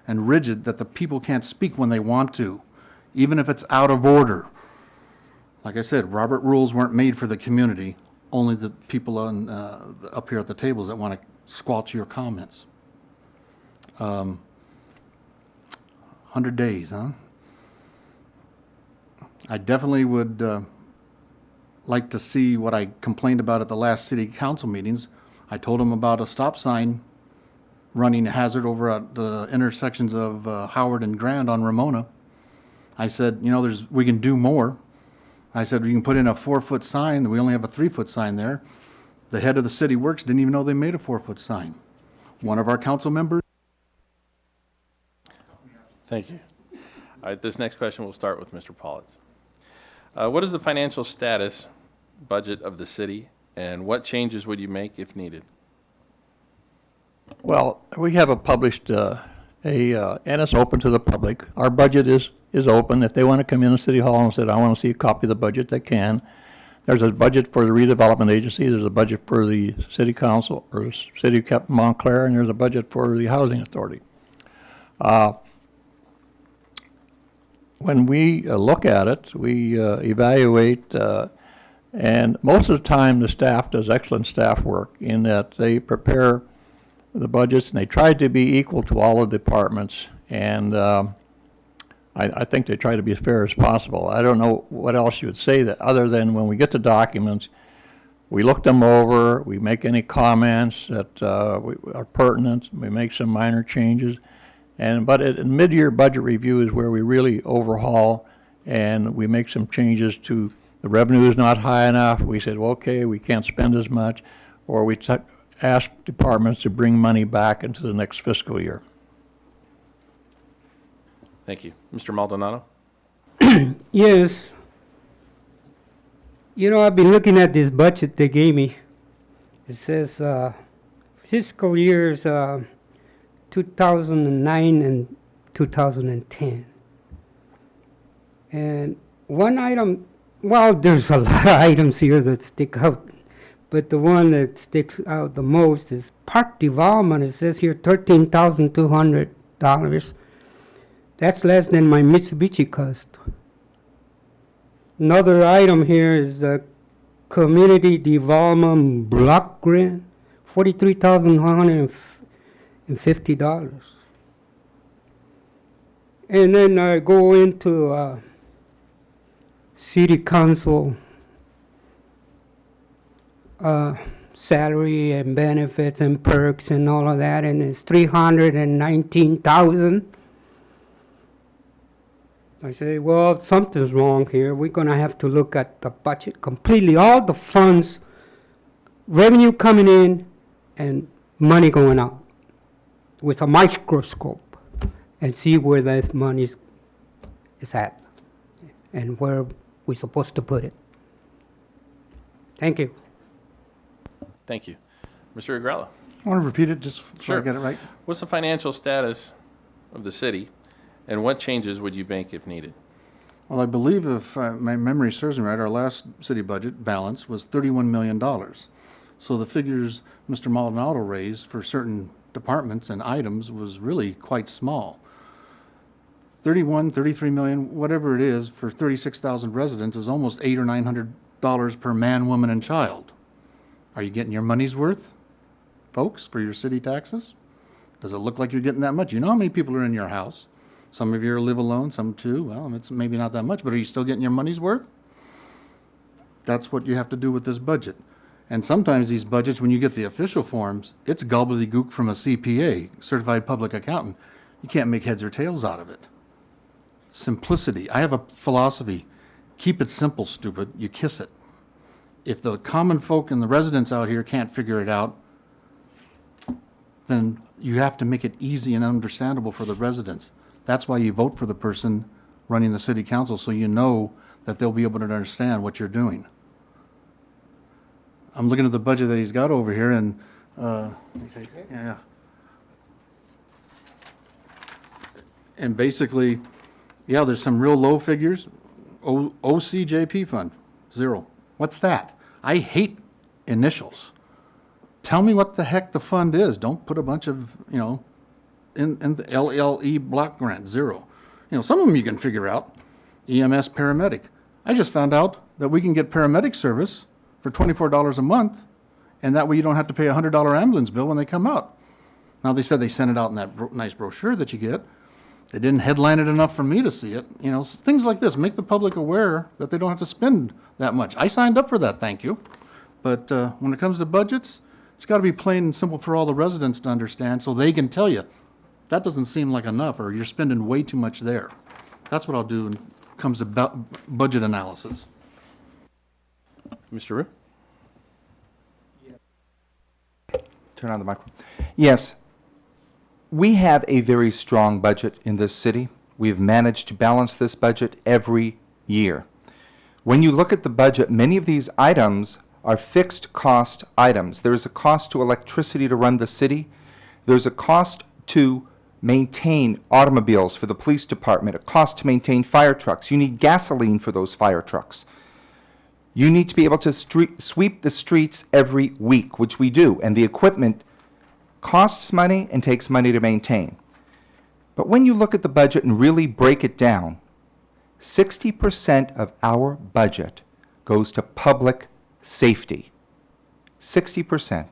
and rigid that the people can't speak when they want to, even if it's out of order. Like I said, Robert rules weren't made for the community, only the people on, up here at the tables that want to squelch your comments. 100 days, huh? I definitely would like to see what I complained about at the last city council meetings. I told them about a stop sign running hazard over at the intersections of Howard and Grand on Ramona. I said, you know, we can do more. I said, we can put in a 4-foot sign. We only have a 3-foot sign there. The head of the city works didn't even know they made a 4-foot sign. One of our council members. Thank you. All right, this next question will start with Mr. Politz. What is the financial status budget of the city, and what changes would you make if needed? Well, we have a published, and it's open to the public. Our budget is open. If they want to come in to City Hall and say, I want to see a copy of the budget, they can. There's a budget for the redevelopment agency, there's a budget for the city council, or city of Montclair, and there's a budget for the housing authority. When we look at it, we evaluate, and most of the time the staff does excellent staff work in that they prepare the budgets and they try to be equal to all the departments, and I think they try to be as fair as possible. I don't know what else you would say that other than when we get the documents, we look them over, we make any comments that are pertinent, we make some minor changes. But at mid-year budget review is where we really overhaul and we make some changes to the revenue is not high enough. We said, well, okay, we can't spend as much, or we ask departments to bring money back into the next fiscal year. Thank you. Mr. Maldonado? Yes. You know, I've been looking at this budget they gave me. It says fiscal years 2009 and 2010. And one item, well, there's a lot of items here that stick out, But the one that sticks out the most is park development. It says here $13,200. That's less than my Mitsubishi cost. Another item here is community development block grant, $43,150. And then I go into city council salary and benefits and perks and all of that, and it's $319,000. I say, well, something's wrong here. We're gonna have to look at the budget completely, all the funds, revenue coming in and money going out with a microscope and see where that money is at and where we're supposed to put it. Thank you. Thank you. Mr. Agrella, I want to repeat it just so Sure. I get it right. what's the financial status of the city, and what changes would you make if needed? Well, I believe if my memory serves me right, our last city budget balance was $31 million. So the figures Mr. Maldonado raised for certain departments and items was really quite small. 33 million, whatever it is, for 36,000 residents is almost $800 or $900 per man, woman, and child. Are you getting your money's worth, folks, for your city taxes? Does it look like you're getting that much? You know how many people are in your house? Some of you live alone, some too. Well, it's maybe not that much, but are you still getting your money's worth? That's what you have to do with this budget. And sometimes these budgets, when you get the official forms, it's gobbledygook from a CPA, certified public accountant. You can't make heads or tails out of it. Simplicity. I have a philosophy. Keep it simple, stupid. You kiss it. If the common folk and the residents out here can't figure it out, then you have to make it easy and understandable for the residents. That's why you vote for the person running the city council, so you know that they'll be able to understand what you're doing. I'm looking at the budget that he's got over here, and yeah. And basically, yeah, there's some real low figures. OCJP fund, 0. What's that? I hate initials. Tell me what the heck the fund is. Don't put a bunch of, in the LLE block grant, 0. Some of them you can figure out. EMS paramedic. I just found out that we can get paramedic service for $24 a month, and that way you don't have to pay a $100 ambulance bill when they come out. Now, they said they sent it out in that nice brochure that you get. They didn't headline it enough for me to see it. Things like this. Make the public aware that they don't have to spend that much. I signed up for that, thank you. But when it comes to budgets, it's got to be plain and simple for all the residents to understand, so they can tell you, that doesn't seem like enough, or you're spending way too much there. That's what I'll do when it comes to budget analysis. Mr. Rue? Turn on the microphone. Yes, we have a very strong budget in this city. We've managed to balance this budget every year. When you look at the budget, many of these items are fixed cost items. There's a cost to electricity to run the city. There's a cost to maintain automobiles for the police department, a cost to maintain fire trucks. You need gasoline for those fire trucks. You need to be able to sweep the streets every week, which we do, and the equipment costs money and takes money to maintain. But when you look at the budget and really break it down, 60% of our budget goes to public safety. 60%.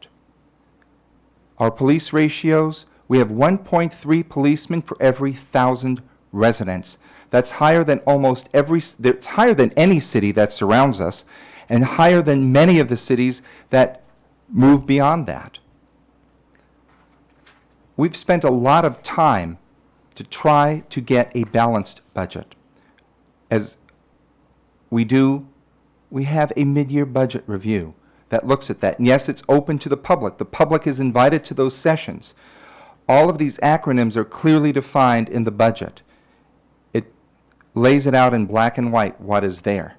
Our police ratios, we have 1.3 policemen for every 1,000 residents. That's higher than it's higher than any city that surrounds us, and higher than many of the cities that move beyond that. We've spent a lot of time to try to get a balanced budget. As we do, we have a mid-year budget review that looks at that. And yes, it's open to the public. The public is invited to those sessions. All of these acronyms are clearly defined in the budget. It lays it out in black and white what is there.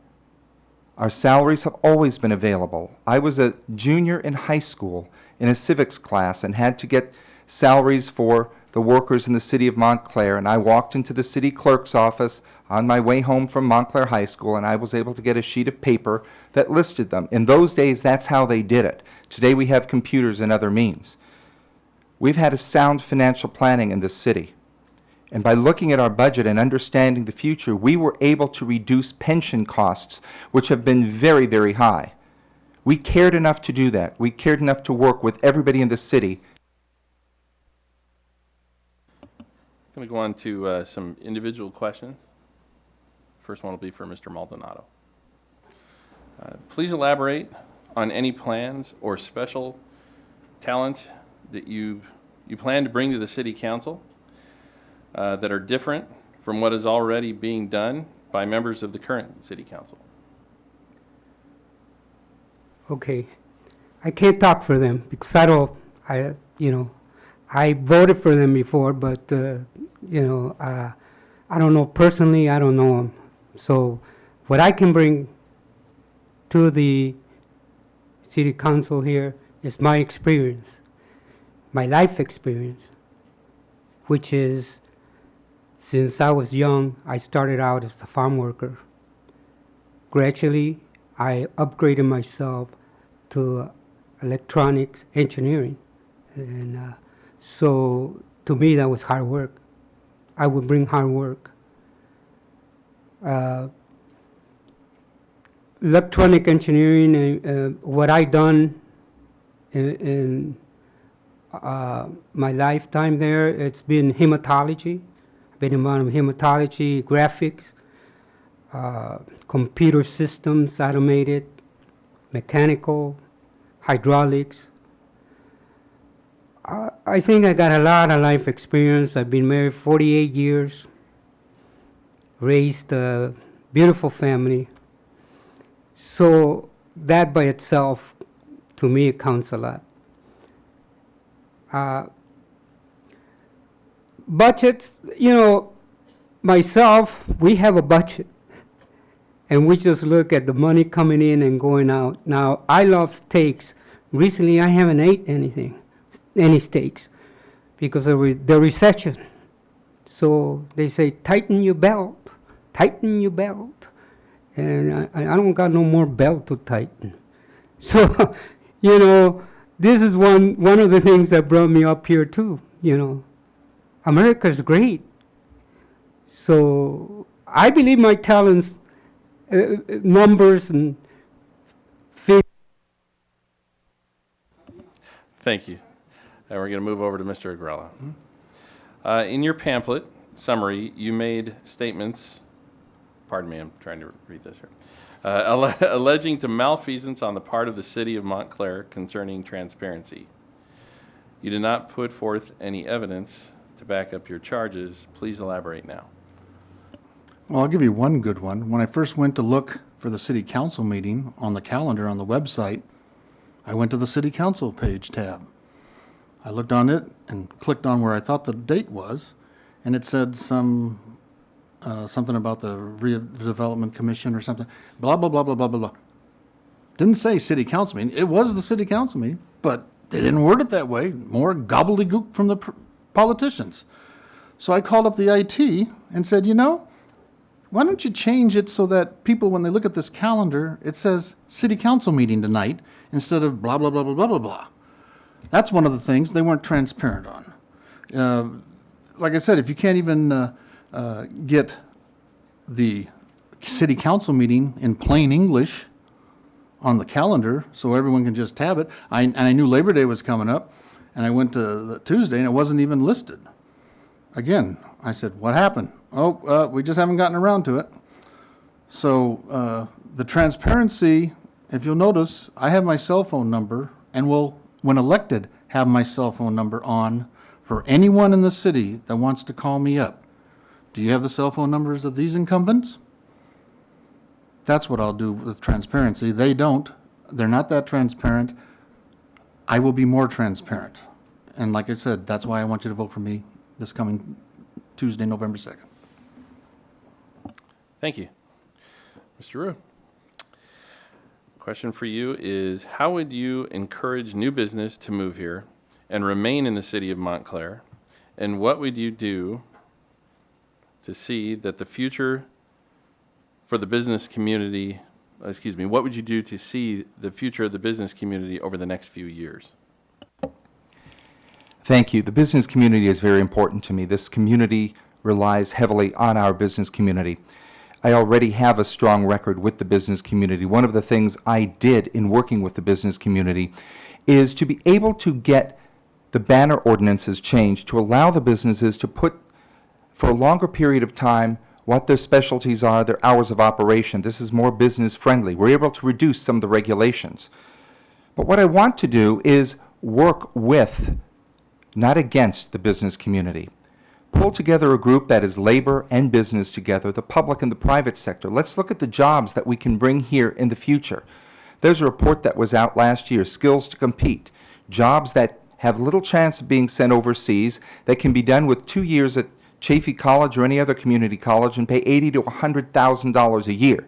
Our salaries have always been available. I was a junior in high school in a civics class and had to get salaries for the workers in the city of Montclair, and I walked into the city clerk's office on my way home from Montclair High School, and I was able to get a sheet of paper that listed them. In those days, that's how they did it. Today we have computers and other means. We've had a sound financial planning in this city. And by looking at our budget and understanding the future, we were able to reduce pension costs, which have been very, very high. We cared enough to do that. We cared enough to work with everybody in the city. I'm going to go on to some individual questions. First one will be for Mr. Maldonado. Please elaborate on any plans or special talents that you plan to bring to the City Council that are different from what is already being done by members of the current City Council. Okay, I can't talk for them because I voted for them before, but I don't know personally. I don't know them. So, what I can bring to the City Council here is my experience, my life experience, which is since I was young, I started out as a farm worker. Gradually, I upgraded myself to electronics engineering. And so to me, that was hard work. I would bring hard work. Electronic engineering, what I done in my lifetime there, it's been hematology. I've been involved in hematology, graphics, computer systems, automated, mechanical, hydraulics. I think I got a lot of life experience. I've been married 48 years, raised a beautiful family. So that by itself, to me, it counts a lot. Budgets, myself, we have a budget. And we just look at the money coming in and going out. Now, I love steaks. Recently, I haven't ate any steaks, because of the recession. So they say, tighten your belt, tighten your belt. And I don't got no more belt to tighten. So, this is one of the things that brought me up here too, America's great. So I believe my talents, numbers and figures. Thank you. And we're going to move over to Mr. Agrella. In your pamphlet summary, you made statements, pardon me, I'm trying to read this here, alleging to malfeasance on the part of the city of Montclair concerning transparency. You did not put forth any evidence to back up your charges. Please elaborate now. Well, I'll give you one good one. When I first went to look for the city council meeting on the calendar on the website, I went to the city council page tab. I looked on it and clicked on where I thought the date was, and it said something about the redevelopment commission or something, blah, blah, blah, blah, blah, blah, blah. Didn't say city council meeting. It was the city council meeting, but they didn't word it that way. More gobbledygook from the politicians. So I called up the IT and said, why don't you change it so that people, when they look at this calendar, it says city council meeting tonight instead of blah, blah, blah, blah, blah, blah, blah. That's one of the things they weren't transparent on. Like I said, if you can't even get the city council meeting in plain English on the calendar so everyone can just tab it, and I knew Labor Day was coming up, and I went to the Tuesday and it wasn't even listed. Again, I said, what happened? Oh, we just haven't gotten around to it. So the transparency, if you'll notice, I have my cell phone number and will, when elected, have my cell phone number on for anyone in the city that wants to call me up. Do you have the cell phone numbers of these incumbents? That's what I'll do with transparency. They don't. They're not that transparent. I will be more transparent. And like I said, that's why I want you to vote for me this coming Tuesday, November 2nd. Thank you. Mr. Rue. Question for you is, how would you encourage new business to move here and remain in the city of Montclair And what would you do to see that the future for the business community, what would you do to see the future of the business community over the next few years? Thank you. The business community is very important to me. This community relies heavily on our business community. I already have a strong record with the business community. One of the things I did in working with the business community is to be able to get the banner ordinances changed to allow the businesses to put for a longer period of time what their specialties are, their hours of operation. This is more business friendly. We're able to reduce some of the regulations. But what I want to do is work with, not against, the business community. Pull together a group that is labor and business together, the public and the private sector. Let's look at the jobs that we can bring here in the future. There's a report that was out last year, Skills to Compete, jobs that have little chance of being sent overseas, that can be done with 2 years at Chaffey College or any other community college and pay $80,000 to $100,000 a year.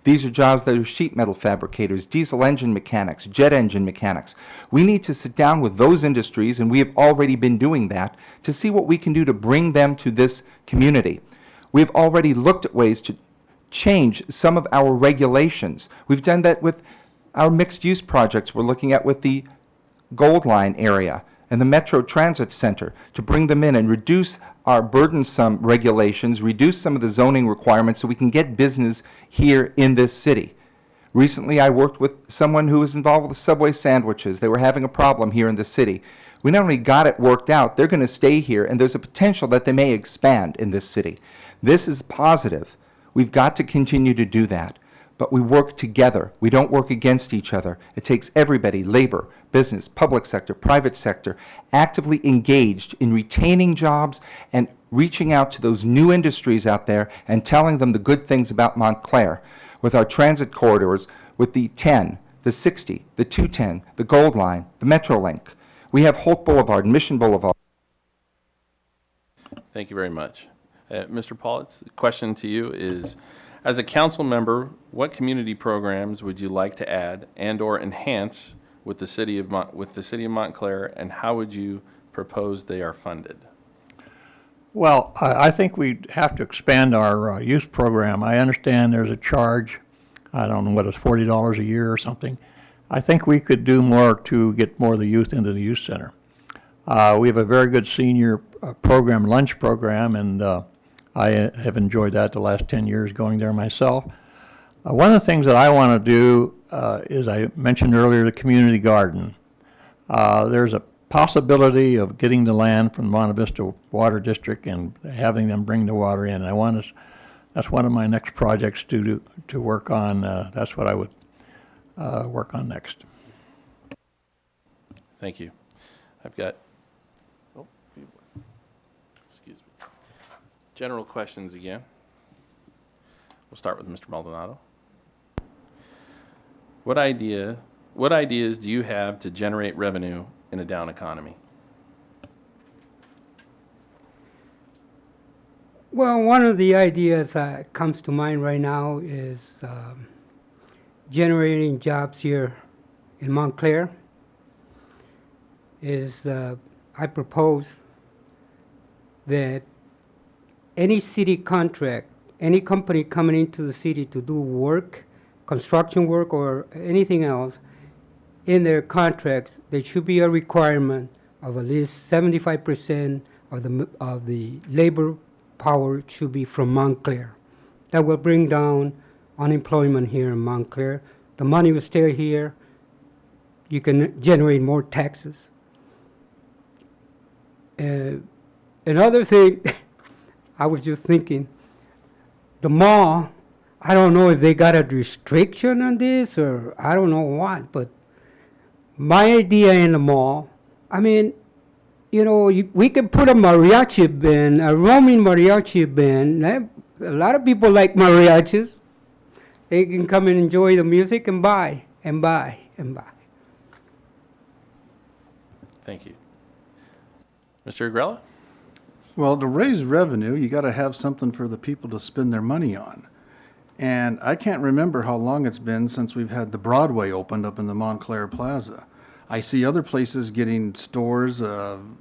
These are jobs that are sheet metal fabricators, diesel engine mechanics, jet engine mechanics. We need to sit down with those industries, and we have already been doing that, to see what we can do to bring them to this community. We've already looked at ways to change some of our regulations. We've done that with our mixed-use projects we're looking at with the Gold Line area and the Metro Transit Center, to bring them in and reduce our burdensome regulations, reduce some of the zoning requirements so we can get business here in this city. Recently, I worked with someone who was involved with the Subway sandwiches. They were having a problem here in the city. We not only got it worked out, they're going to stay here, and there's a potential that they may expand in this city. This is positive. We've got to continue to do that. But we work together. We don't work against each other. It takes everybody, labor, business, public sector, private sector, actively engaged in retaining jobs and reaching out to those new industries out there and telling them the good things about Montclair. With our transit corridors, with the 10, the 60, the 210, the Gold Line, the Metrolink. We have Holt Boulevard, Mission Boulevard. Thank you very much. Mr. Politz, the question to you is, as a council member, what community programs would you like to add and/or enhance with the city of Montclair, and how would you propose they are funded? Well, I think we have to expand our youth program. I understand there's a charge, I don't know what it's, $40 a year or something. I think we could do more to get more of the youth into the youth center. We have a very good senior program, lunch program, and I have enjoyed that the last 10 years going there myself. One of the things that I want to do is, I mentioned earlier, the community garden. There's a possibility of getting the land from Monte Vista Water District and having them bring the water in. That's one of my next projects to work on. That's what I would work on next. Thank you. I've got, excuse me, general questions again. We'll start with Mr. Maldonado. What ideas do you have to generate revenue in a down economy? Well, one of the ideas that comes to mind right now is generating jobs here in Montclair. I propose that any city contract, any company coming into the city to do work, construction work or anything else, in their contracts, there should be a requirement of at least 75% of the labor power should be from Montclair. That will bring down unemployment here in Montclair. The money will stay here. You can generate more taxes. Another thing, I was just thinking, the mall, I don't know if they got a restriction on this or I don't know what, but my idea in the mall, I mean, you know, we could put a mariachi band, a roaming mariachi band. A lot of people like mariachis. They can come and enjoy the music and buy and buy and buy. Thank you. Mr. Agrella? Well, to raise revenue, you got to have something for the people to spend their money on. And I can't remember how long it's been since we've had the Broadway opened up in the Montclair Plaza. I see other places getting stores,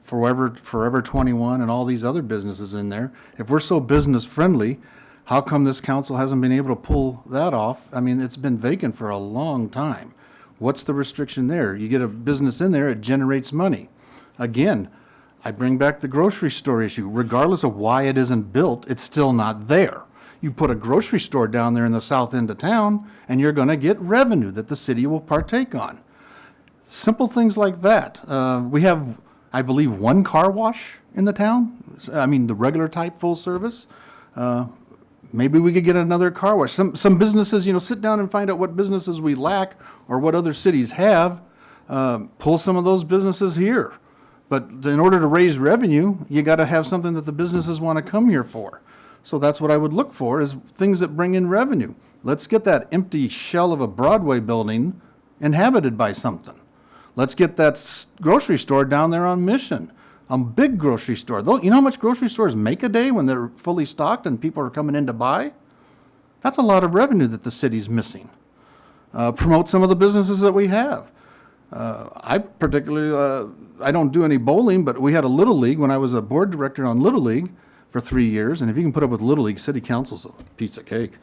Forever 21 and all these other businesses in there. If we're so business friendly, how come this council hasn't been able to pull that off? I mean, it's been vacant for a long time. What's the restriction there? You get a business in there, it generates money. Again, I bring back the grocery store issue. Regardless of why it isn't built, it's still not there. You put a grocery store down there in the south end of town, and you're going to get revenue that the city will partake on. Simple things like that. We have, I believe, one car wash in the town. I mean, the regular type full service. Maybe we could get another car wash. Some businesses, sit down and find out what businesses we lack or what other cities have. Pull some of those businesses here. But in order to raise revenue, you got to have something that the businesses want to come here for. So that's what I would look for, is things that bring in revenue. Let's get that empty shell of a Broadway building inhabited by something. Let's get that grocery store down there on Mission, a big grocery store. You know how much grocery stores make a day when they're fully stocked and people are coming in to buy? That's a lot of revenue that the city's missing. Promote some of the businesses that we have. I particularly, I don't do any bowling, but we had a Little League when I was a board director on Little League for 3 years. And if you can put up with Little League, city council's a piece of cake.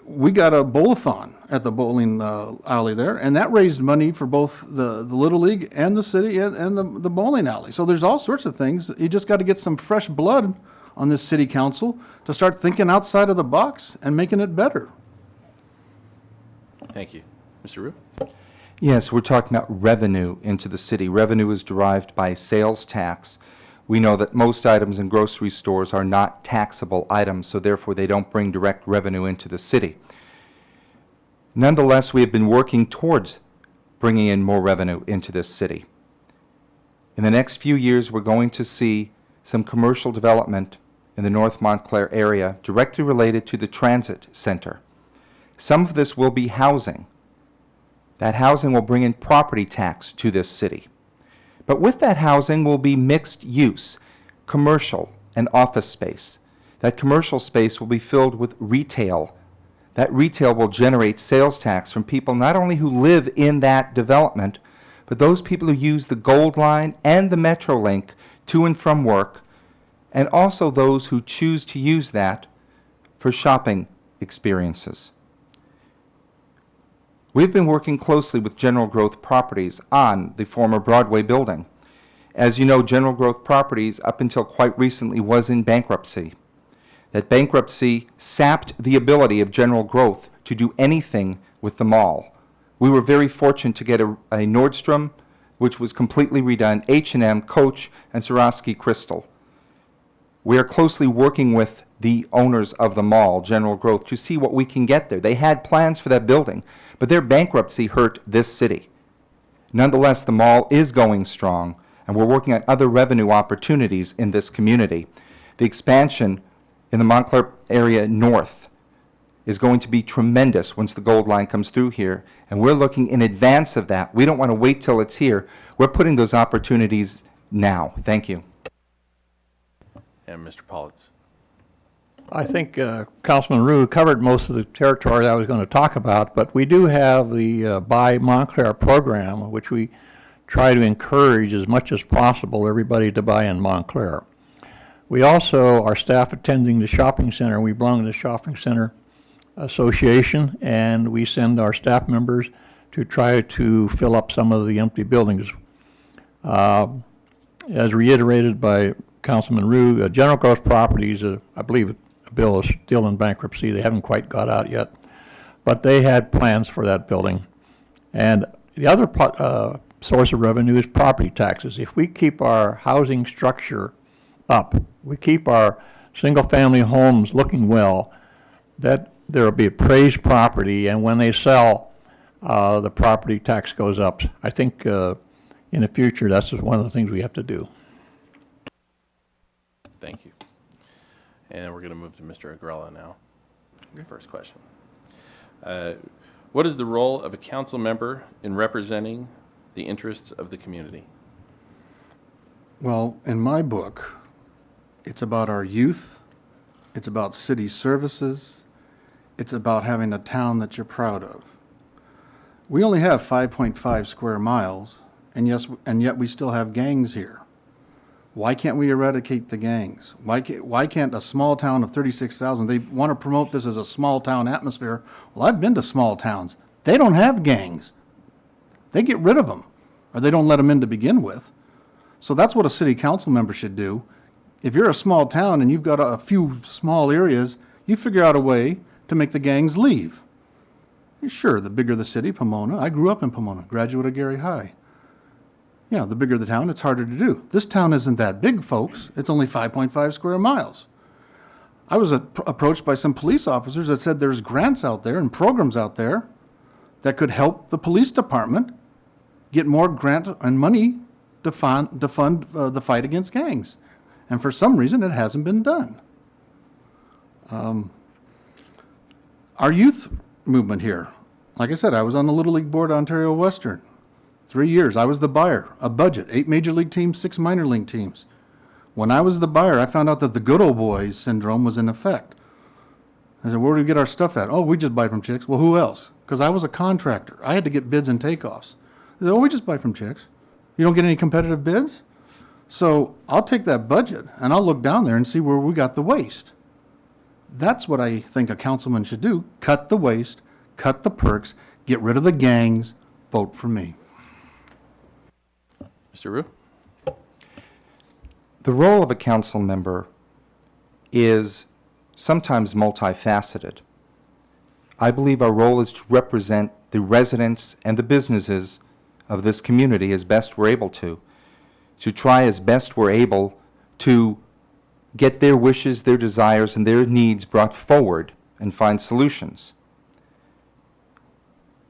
We got a bowl-a-thon at the bowling alley there, and that raised money for both the Little League and the city and the bowling alley. So there's all sorts of things. You just got to get some fresh blood on this city council to start thinking outside of the box and making it better. Thank you. Mr. Rue? Yes, we're talking about revenue into the city. Revenue is derived by sales tax. We know that most items in grocery stores are not taxable items, so therefore they don't bring direct revenue into the city. Nonetheless, we have been working towards bringing in more revenue into this city. In the next few years, we're going to see some commercial development in the North Montclair area directly related to the transit center. Some of this will be housing. That housing will bring in property tax to this city. But with that housing will be mixed use, commercial and office space. That commercial space will be filled with retail. That retail will generate sales tax from people not only who live in that development, but those people who use the Gold Line and the Metrolink to and from work, and also those who choose to use that for shopping experiences. We've been working closely with General Growth Properties on the former Broadway building. As you know, General Growth Properties, up until quite recently, was in bankruptcy. That bankruptcy sapped the ability of General Growth to do anything with the mall. We were very fortunate to get a Nordstrom, which was completely redone, H&M, Coach, and Swarovski Crystal. We are closely working with the owners of the mall, General Growth, to see what we can get there. They had plans for that building, but their bankruptcy hurt this city. Nonetheless, the mall is going strong, and we're working on other revenue opportunities in this community. The expansion in the Montclair area north is going to be tremendous once the Gold Line comes through here, and we're looking in advance of that. We don't want to wait till it's here. We're putting those opportunities now. Thank you. And Mr. Politz? I think Councilman Rue covered most of the territory I was going to talk about, but we do have the Buy Montclair program, which we try to encourage as much as possible everybody to buy in Montclair. We also, our staff attending the shopping center, we belong to the Shopping Center Association, and we send our staff members to try to fill up some of the empty buildings. As reiterated by Councilman Rue, General Growth Properties, I believe Bill is still in bankruptcy. They haven't quite got out yet, but they had plans for that building. And the other source of revenue is property taxes. If we keep our housing structure up, we keep our single-family homes looking well, that there will be appraised property, and when they sell, the property tax goes up. I think in the future, that's just one of the things we have to do. Thank you. And we're going to move to Mr. Agrella now. First question. What is the role of a council member in representing the interests of the community? Well, in my book, it's about our youth, it's about city services, it's about having a town that you're proud of. We only have 5.5 square miles, and yet we still have gangs here. Why can't we eradicate the gangs? Why can't a small town of 36,000, they want to promote this as a small town atmosphere. Well, I've been to small towns. They don't have gangs. They get rid of them, or they don't let them in to begin with. So that's what a city council member should do. If you're a small town and you've got a few small areas, you figure out a way to make the gangs leave. Sure, the bigger the city, Pomona, I grew up in Pomona, graduate of Gary High. Yeah, the bigger the town, it's harder to do. This town isn't that big, folks. It's only 5.5 square miles. I was approached by some police officers that said there's grants out there and programs out there that could help the police department get more grant and money to fund the fight against gangs. And for some reason, it hasn't been done. Our youth movement here, like I said, I was on the Little League Board of Ontario Western. 3 years, I was the buyer, a budget, 8 major league teams, 6 minor league teams. When I was the buyer, I found out that the good old boys syndrome was in effect. I said, where do we get our stuff at? Oh, we just buy from chicks. Well, who else? Because I was a contractor. I had to get bids and takeoffs. They said, oh, we just buy from chicks. You don't get any competitive bids? So I'll take that budget and I'll look down there and see where we got the waste. That's what I think a councilman should do. Cut the waste, cut the perks, get rid of the gangs, vote for me. Mr. Rue? The role of a council member is sometimes multifaceted. I believe our role is to represent the residents and the businesses of this community as best we're able to try as best we're able to get their wishes, their desires, and their needs brought forward and find solutions.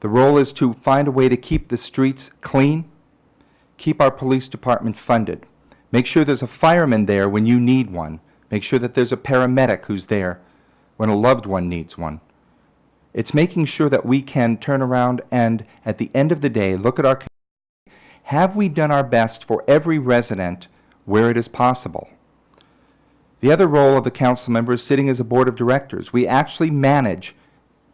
The role is to find a way to keep the streets clean, keep our police department funded, make sure there's a fireman there when you need one, make sure that there's a paramedic who's there when a loved one needs one. It's making sure that we can turn around and, at the end of the day, look at our community. Have we done our best for every resident where it is possible? The other role of the council member is sitting as a board of directors. We actually manage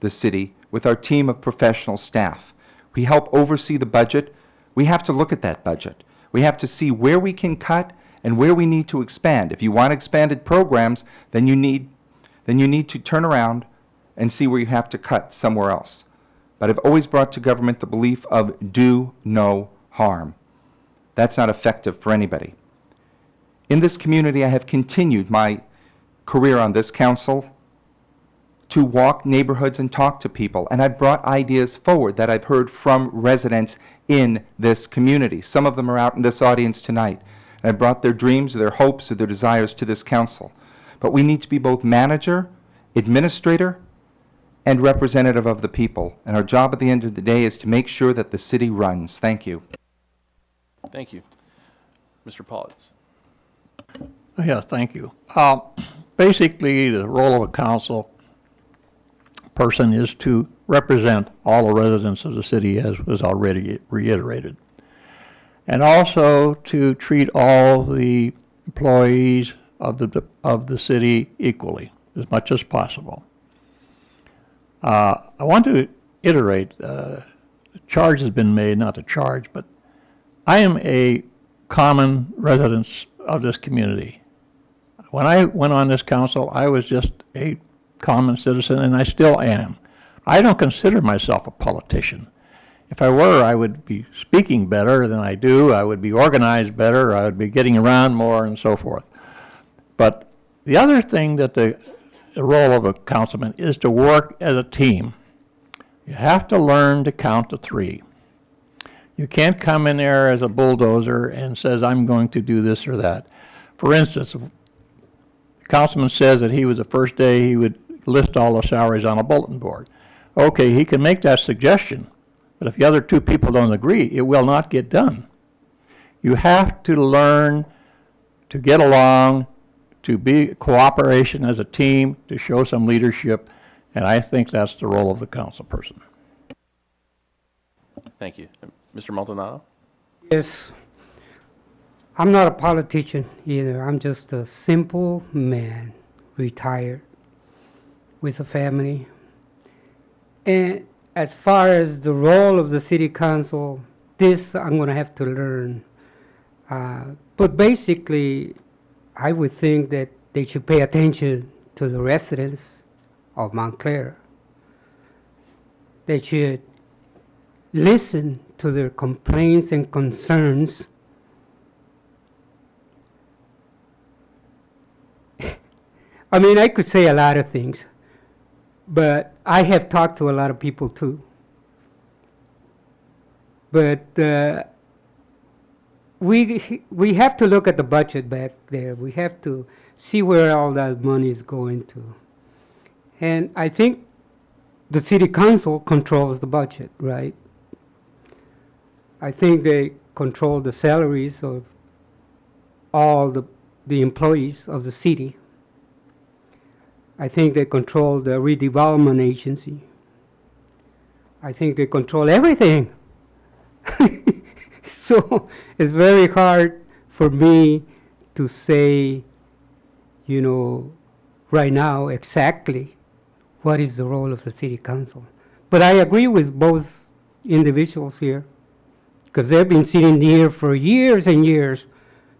the city with our team of professional staff. We help oversee the budget. We have to look at that budget. We have to see where we can cut and where we need to expand. If you want expanded programs, then you need to turn around and see where you have to cut somewhere else. But I've always brought to government the belief of do no harm. That's not effective for anybody. In this community, I have continued my career on this council to walk neighborhoods and talk to people, and I've brought ideas forward that I've heard from residents in this community. Some of them are out in this audience tonight, and I brought their dreams, or their hopes, or their desires to this council. But we need to be both manager, administrator, and representative of the people, and our job at the end of the day is to make sure that the city runs. Thank you. Thank you. Mr. Politz? Yes, thank you. Basically, the role of a council person is to represent all the residents of the city, as was already reiterated, and also to treat all the employees of the city equally, as much as possible. I want to iterate, the charge has been made, not the charge, but I am a common resident of this community. When I went on this council, I was just a common citizen, and I still am. I don't consider myself a politician. If I were, I would be speaking better than I do, I would be organized better, I would be getting around more, and so forth. But the other thing that the role of a councilman is to work as a team. You have to learn to count to 3. You can't come in there as a bulldozer and says, I'm going to do this or that. For instance, the councilman says that the first day he would list all the salaries on a bulletin board. Okay, he can make that suggestion, but if the other 2 people don't agree, it will not get done. You have to learn to get along, to be cooperation as a team, to show some leadership, and I think that's the role of the council person. Thank you. Mr. Maldonado? Yes, I'm not a politician either. I'm just a simple man, retired, with a family. And as far as the role of the city council, this I'm going to have to learn. But basically, I would think that they should pay attention to the residents of Montclair. They should listen to their complaints and concerns. I mean, I could say a lot of things, but I have talked to a lot of people too. But we have to look at the budget back there. We have to see where all that money is going to. And I think the city council controls the budget, right? I think they control the salaries of all the employees of the city. I think they control the redevelopment agency. I think they control everything. So it's very hard for me to say, you know, right now exactly what is the role of the city council. But I agree with both individuals here, because they've been sitting here for years and years,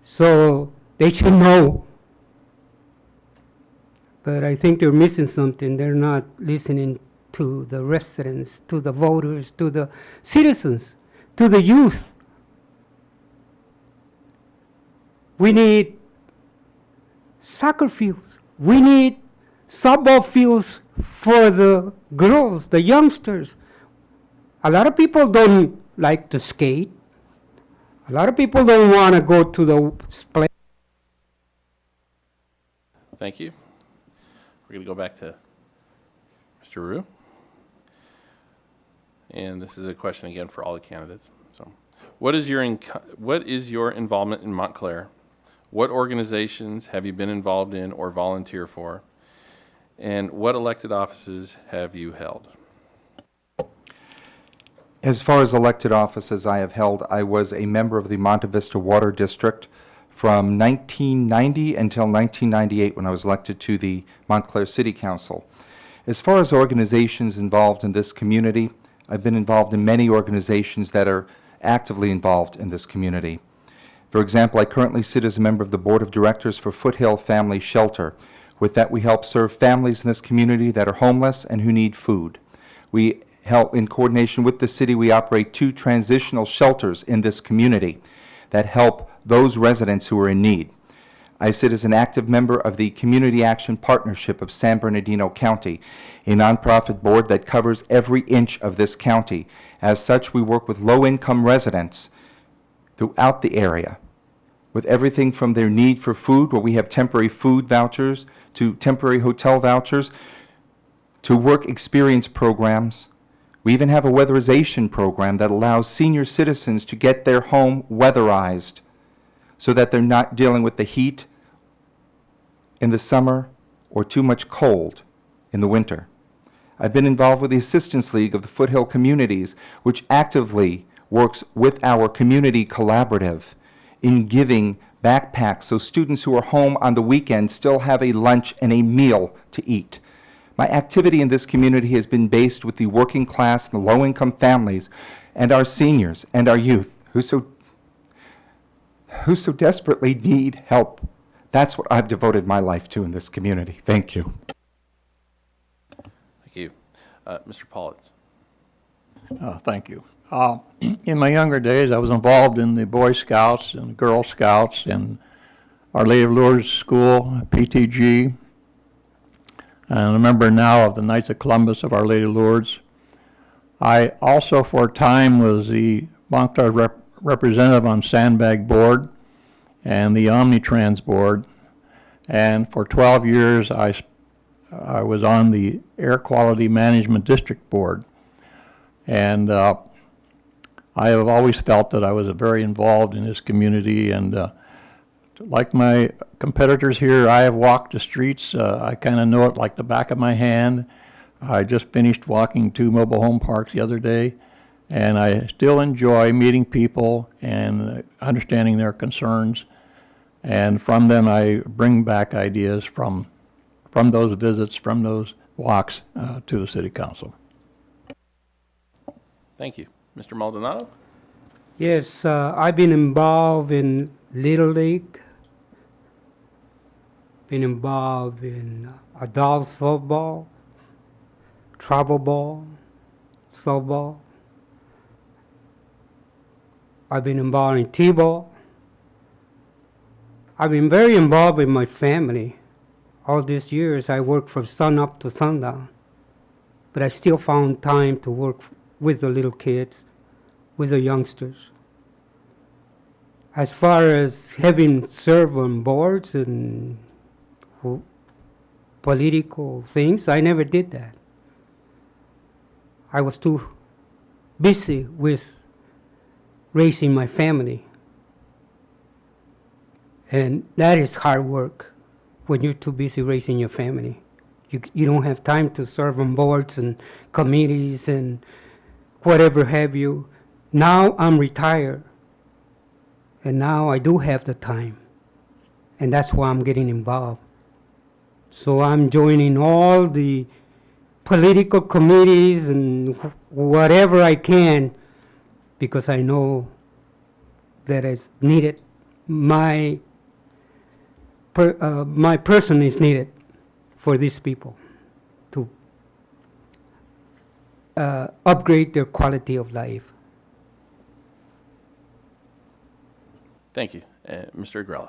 so they should know. But I think they're missing something. They're not listening to the residents, to the voters, to the citizens, to the youth. We need soccer fields. We need softball fields for the girls, the youngsters. A lot of people don't like to skate. A lot of people don't want to go to the play. Thank you. We're going to go back to Mr. Rue. And this is a question again for all the candidates. So, what is your involvement in Montclair? What organizations have you been involved in or volunteer for? And what elected offices have you held? As far as elected offices I have held, I was a member of the Monte Vista Water District from 1990 until 1998 when I was elected to the Montclair City Council. As far as organizations involved in this community, I've been involved in many organizations that are actively involved in this community. For example, I currently sit as a member of the Board of Directors for Foothill Family Shelter. With that, we help serve families in this community that are homeless and who need food. We help, in coordination with the city, we operate 2 transitional shelters in this community that help those residents who are in need. I sit as an active member of the Community Action Partnership of San Bernardino County, a nonprofit board that covers every inch of this county. As such, we work with low-income residents throughout the area with everything from their need for food, where we have temporary food vouchers, to temporary hotel vouchers, to work experience programs. We even have a weatherization program that allows senior citizens to get their home weatherized so that they're not dealing with the heat in the summer or too much cold in the winter. I've been involved with the Assistance League of the Foothill Communities, which actively works with our community collaborative in giving backpacks so students who are home on the weekend still have a lunch and a meal to eat. My activity in this community has been based with the working class and the low-income families and our seniors and our youth who so desperately need help. That's what I've devoted my life to in this community. Thank you. Thank you. Mr. Politz. Thank you. In my younger days, I was involved in the Boy Scouts and Girl Scouts and Our Lady of Lourdes School, PTG. And I'm a member now of the Knights of Columbus of Our Lady of Lourdes. I also, for a time, was the Montclair representative on Sandbag Board and the Omnitrans Board. And for 12 years, I was on the Air Quality Management District Board. And I have always felt that I was very involved in this community, and like my competitors here, I have walked the streets. I kind of know it like the back of my hand. I just finished walking 2 mobile home parks the other day, and I still enjoy meeting people and understanding their concerns, and from them I bring back ideas from those visits, from those walks to the City Council. Thank you. Mr. Maldonado? Yes, I've been involved in Little League, been involved in adult softball, travel ball, softball. I've been involved in T-ball. I've been very involved with my family. All these years I worked from sun up to sundown, but I still found time to work with the little kids, with the youngsters. As far as having served on boards and political things, I never did that. I was too busy with raising my family. And that is hard work when you're too busy raising your family. You don't have time to serve on boards and committees and whatever have you. Now I'm retired, and now I do have the time, and that's why I'm getting involved. So I'm joining all the political committees and whatever I can, because I know that it's needed. My person is needed for these people to upgrade their quality of life. Thank you. Mr. Agrella?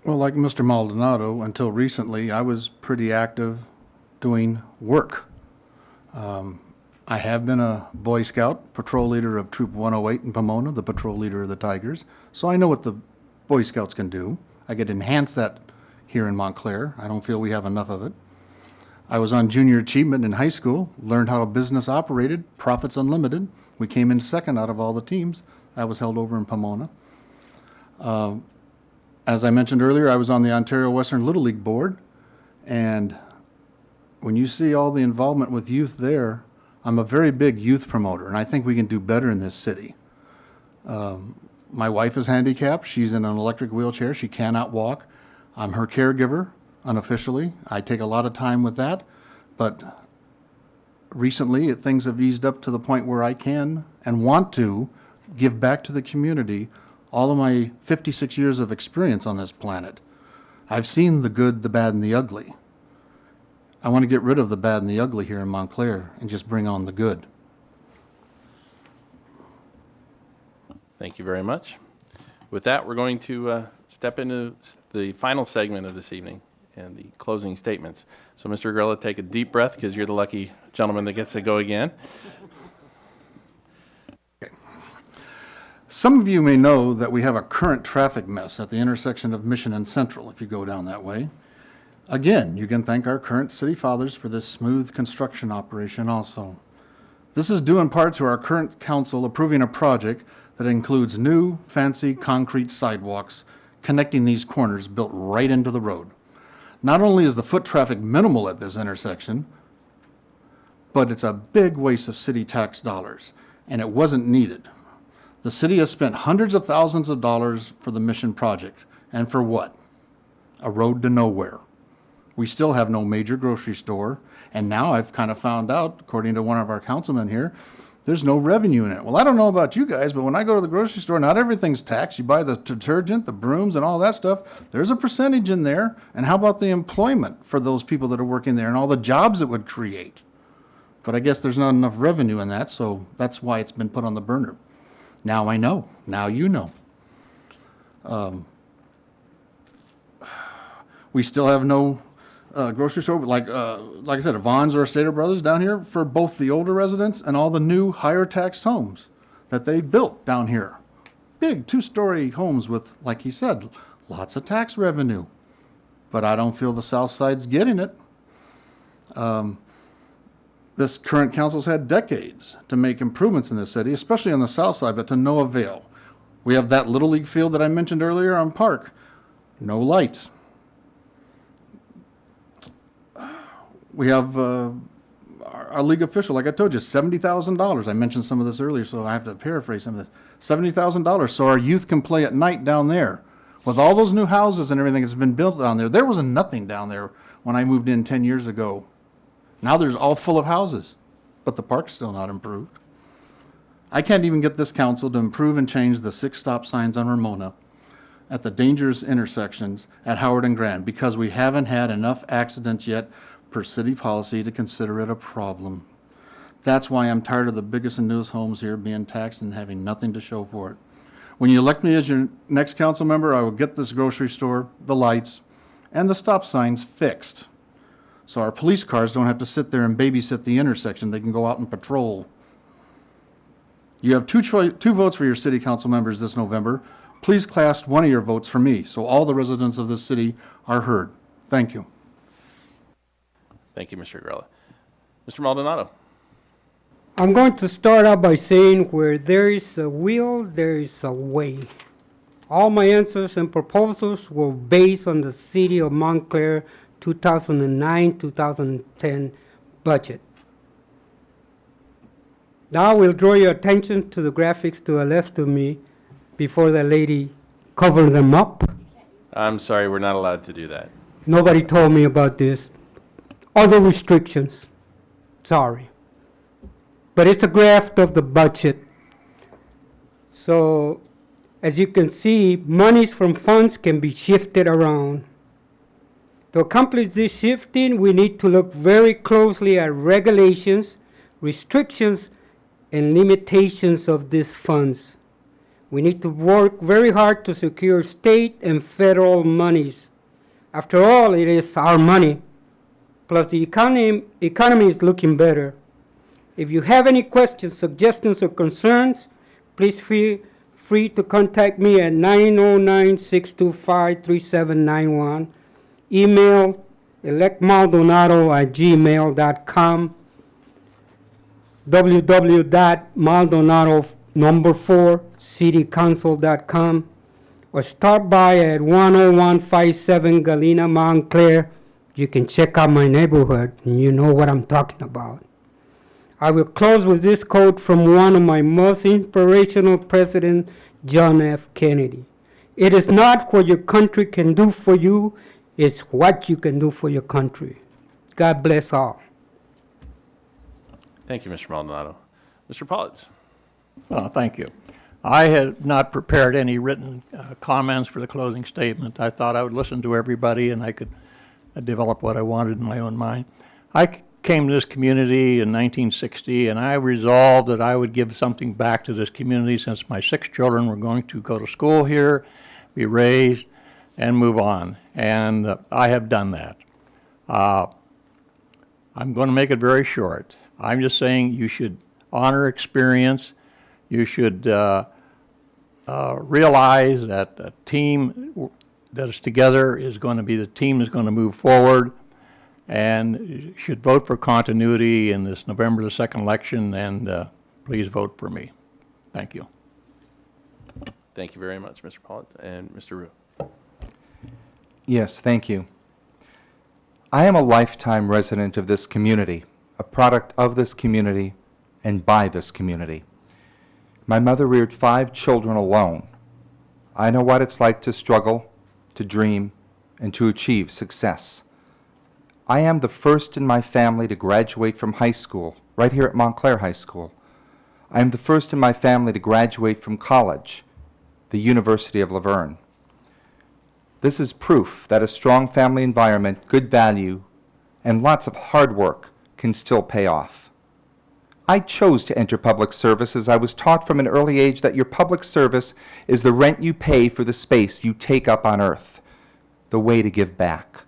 Well, like Mr. Maldonado, until recently, I was pretty active doing work. I have been a Boy Scout, patrol leader of Troop 108 in Pomona, the patrol leader of the Tigers, so I know what the Boy Scouts can do. I could enhance that here in Montclair. I don't feel we have enough of it. I was on junior achievement in high school, learned how a business operated, Profits Unlimited. We came in second out of all the teams. I was held over in Pomona. As I mentioned earlier, I was on the Ontario Western Little League board, and when you see all the involvement with youth there, I'm a very big youth promoter, and I think we can do better in this city. My wife is handicapped. She's in an electric wheelchair. She cannot walk. I'm her caregiver, unofficially. I take a lot of time with that, but recently things have eased up to the point where I can and want to give back to the community all of my 56 years of experience on this planet. I've seen the good, the bad, and the ugly. I want to get rid of the bad and the ugly here in Montclair and just bring on the good. Thank you very much. With that, we're going to step into the final segment of this evening and the closing statements. So, Mr. Agrella, take a deep breath because you're the lucky gentleman that gets to go again. Some of you may know that we have a current traffic mess at the intersection of Mission and Central if you go down that way. Again, you can thank our current city fathers for this smooth construction operation also. This is due in part to our current council approving a project that includes new, fancy concrete sidewalks connecting these corners built right into the road. Not only is the foot traffic minimal at this intersection, but it's a big waste of city tax dollars, and it wasn't needed. The city has spent hundreds of thousands of dollars for the Mission project, and for what? A road to nowhere. We still have no major grocery store, and now I've kind of found out, according to one of our councilmen here, there's no revenue in it. Well, I don't know about you guys, but when I go to the grocery store, not everything's taxed. You buy the detergent, the brooms, and all that stuff. There's a percentage in there. And how about the employment for those people that are working there and all the jobs it would create? But I guess there's not enough revenue in that, so that's why it's been put on the burner. Now I know. Now you know. We still have no grocery store, like I said, a Vons or a Stater Brothers down here for both the older residents and all the new higher taxed homes that they built down here. Big 2-story homes with, like he said, lots of tax revenue. But I don't feel the South Side's getting it. This current council's had decades to make improvements in this city, especially on the South Side, but to no avail. We have that Little League field that I mentioned earlier on Park. No lights. We have our league official, like I told you, $70,000. I mentioned some of this earlier, so I have to paraphrase some of this. $70,000 so our youth can play at night down there. With all those new houses and everything that's been built down there was nothing down there when I moved in 10 years ago. Now there's all full of houses, but the park's still not improved. I can't even get this council to improve and change the 6 stop signs on Ramona at the dangerous intersections at Howard and Grand because we haven't had enough accidents yet per city policy to consider it a problem. That's why I'm tired of the biggest and newest homes here being taxed and having nothing to show for it. When you elect me as your next council member, I will get this grocery store, the lights, and the stop signs fixed. So our police cars don't have to sit there and babysit the intersection. They can go out and patrol. You have two votes for your city council members this November. Please cast one of your votes for me so all the residents of this city are heard. Thank you. Thank you, Mr. Grella. Mr. Maldonado. I'm going to start out by saying where there is a will, there is a way. All my answers and proposals were based on the City of Montclair 2009-2010 budget. Now I will draw your attention to the graphics to the left of me before the lady covered them up. I'm sorry, we're not allowed to do that. Nobody told me about this. Other restrictions. Sorry. But it's a graph of the budget. So, as you can see, monies from funds can be shifted around. To accomplish this shifting, we need to look very closely at regulations, restrictions, and limitations of these funds. We need to work very hard to secure state and federal monies. After all, it is our money. Plus, the economy is looking better. If you have any questions, suggestions, or concerns, please feel free to contact me at 909-625-3791. Email electmaldonado@gmail.com, www.maldonado4citycouncil.com, or stop by at 10157 Galena, Montclair. You can check out my neighborhood and you know what I'm talking about. I will close with this quote from one of my most inspirational presidents, John F. Kennedy. It is not what your country can do for you, it's what you can do for your country. God bless all. Thank you, Mr. Maldonado. Mr. Politz. Thank you. I had not prepared any written comments for the closing statement. I thought I would listen to everybody and I could develop what I wanted in my own mind. I came to this community in 1960 and I resolved that I would give something back to this community since my 6 children were going to go to school here, be raised, and move on. And I have done that. I'm going to make it very short. I'm just saying you should honor experience. You should realize that a team that is together is going to be the team that's going to move forward, and you should vote for continuity in this November the 2nd election, and please vote for me. Thank you. Thank you very much, Mr. Politz. And Mr. Rue. Yes, thank you. I am a lifetime resident of this community, a product of this community and by this community. My mother reared 5 children alone. I know what it's like to struggle, to dream, and to achieve success. I am the first in my family to graduate from high school, right here at Montclair High School. I am the first in my family to graduate from college, the University of Laverne. This is proof that a strong family environment, good value, and lots of hard work can still pay off. I chose to enter public service as I was taught from an early age that your public service is the rent you pay for the space you take up on earth, the way to give back.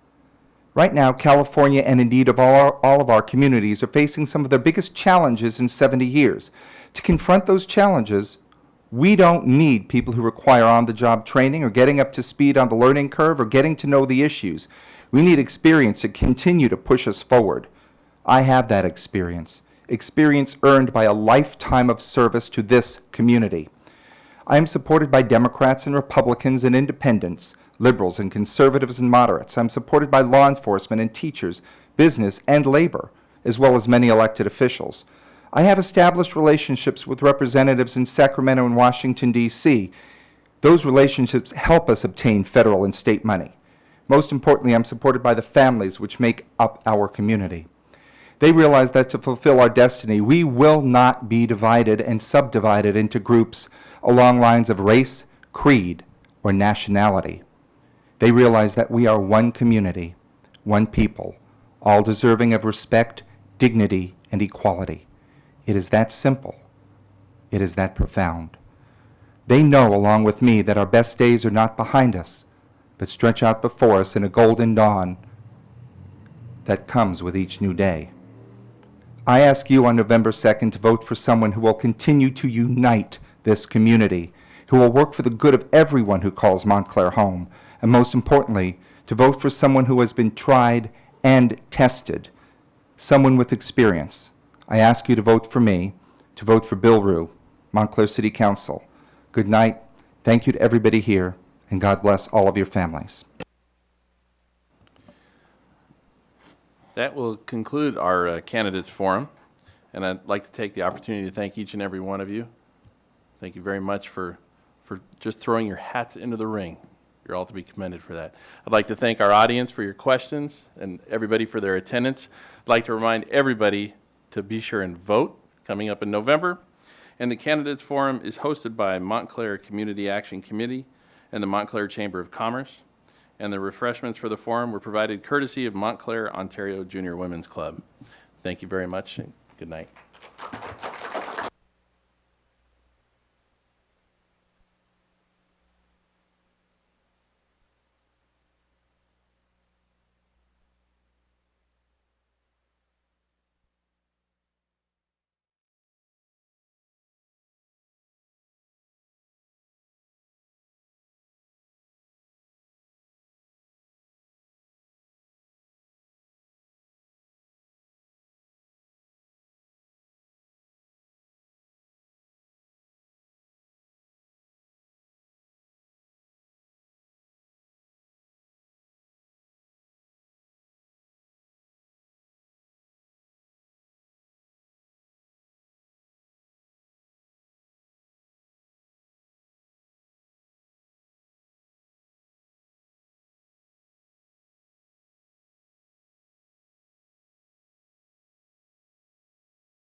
Right now, California and indeed all of our communities are facing some of their biggest challenges in 70 years. To confront those challenges, we don't need people who require on-the-job training or getting up to speed on the learning curve or getting to know the issues. We need experience to continue to push us forward. I have that experience earned by a lifetime of service to this community. I am supported by Democrats and Republicans and independents, liberals and conservatives and moderates. I'm supported by law enforcement and teachers, business and labor, as well as many elected officials. I have established relationships with representatives in Sacramento and Washington, D.C. Those relationships help us obtain federal and state money. Most importantly, I'm supported by the families which make up our community. They realize that to fulfill our destiny, we will not be divided and subdivided into groups along lines of race, creed, or nationality. They realize that we are one community, one people, all deserving of respect, dignity, and equality. It is that simple. It is that profound. They know, along with me, that our best days are not behind us, but stretch out before us in a golden dawn that comes with each new day. I ask you on November 2nd to vote for someone who will continue to unite this community, who will work for the good of everyone who calls Montclair home, and most importantly, to vote for someone who has been tried and tested, someone with experience. I ask you to vote for me, to vote for Bill Rue, Montclair City Council. Good night. Thank you to everybody here, and God bless all of your families. That will conclude our candidates forum, and I'd like to take the opportunity to thank each and every one of you. Thank you very much for just throwing your hats into the ring. You're all to be commended for that. I'd like to thank our audience for your questions and everybody for their attendance. I'd like to remind everybody to be sure and vote coming up in November. And the candidates forum is hosted by Montclair Community Action Committee and the Montclair Chamber of Commerce. And the refreshments for the forum were provided courtesy of Montclair, Ontario Junior Women's Club. Thank you very much, and good night.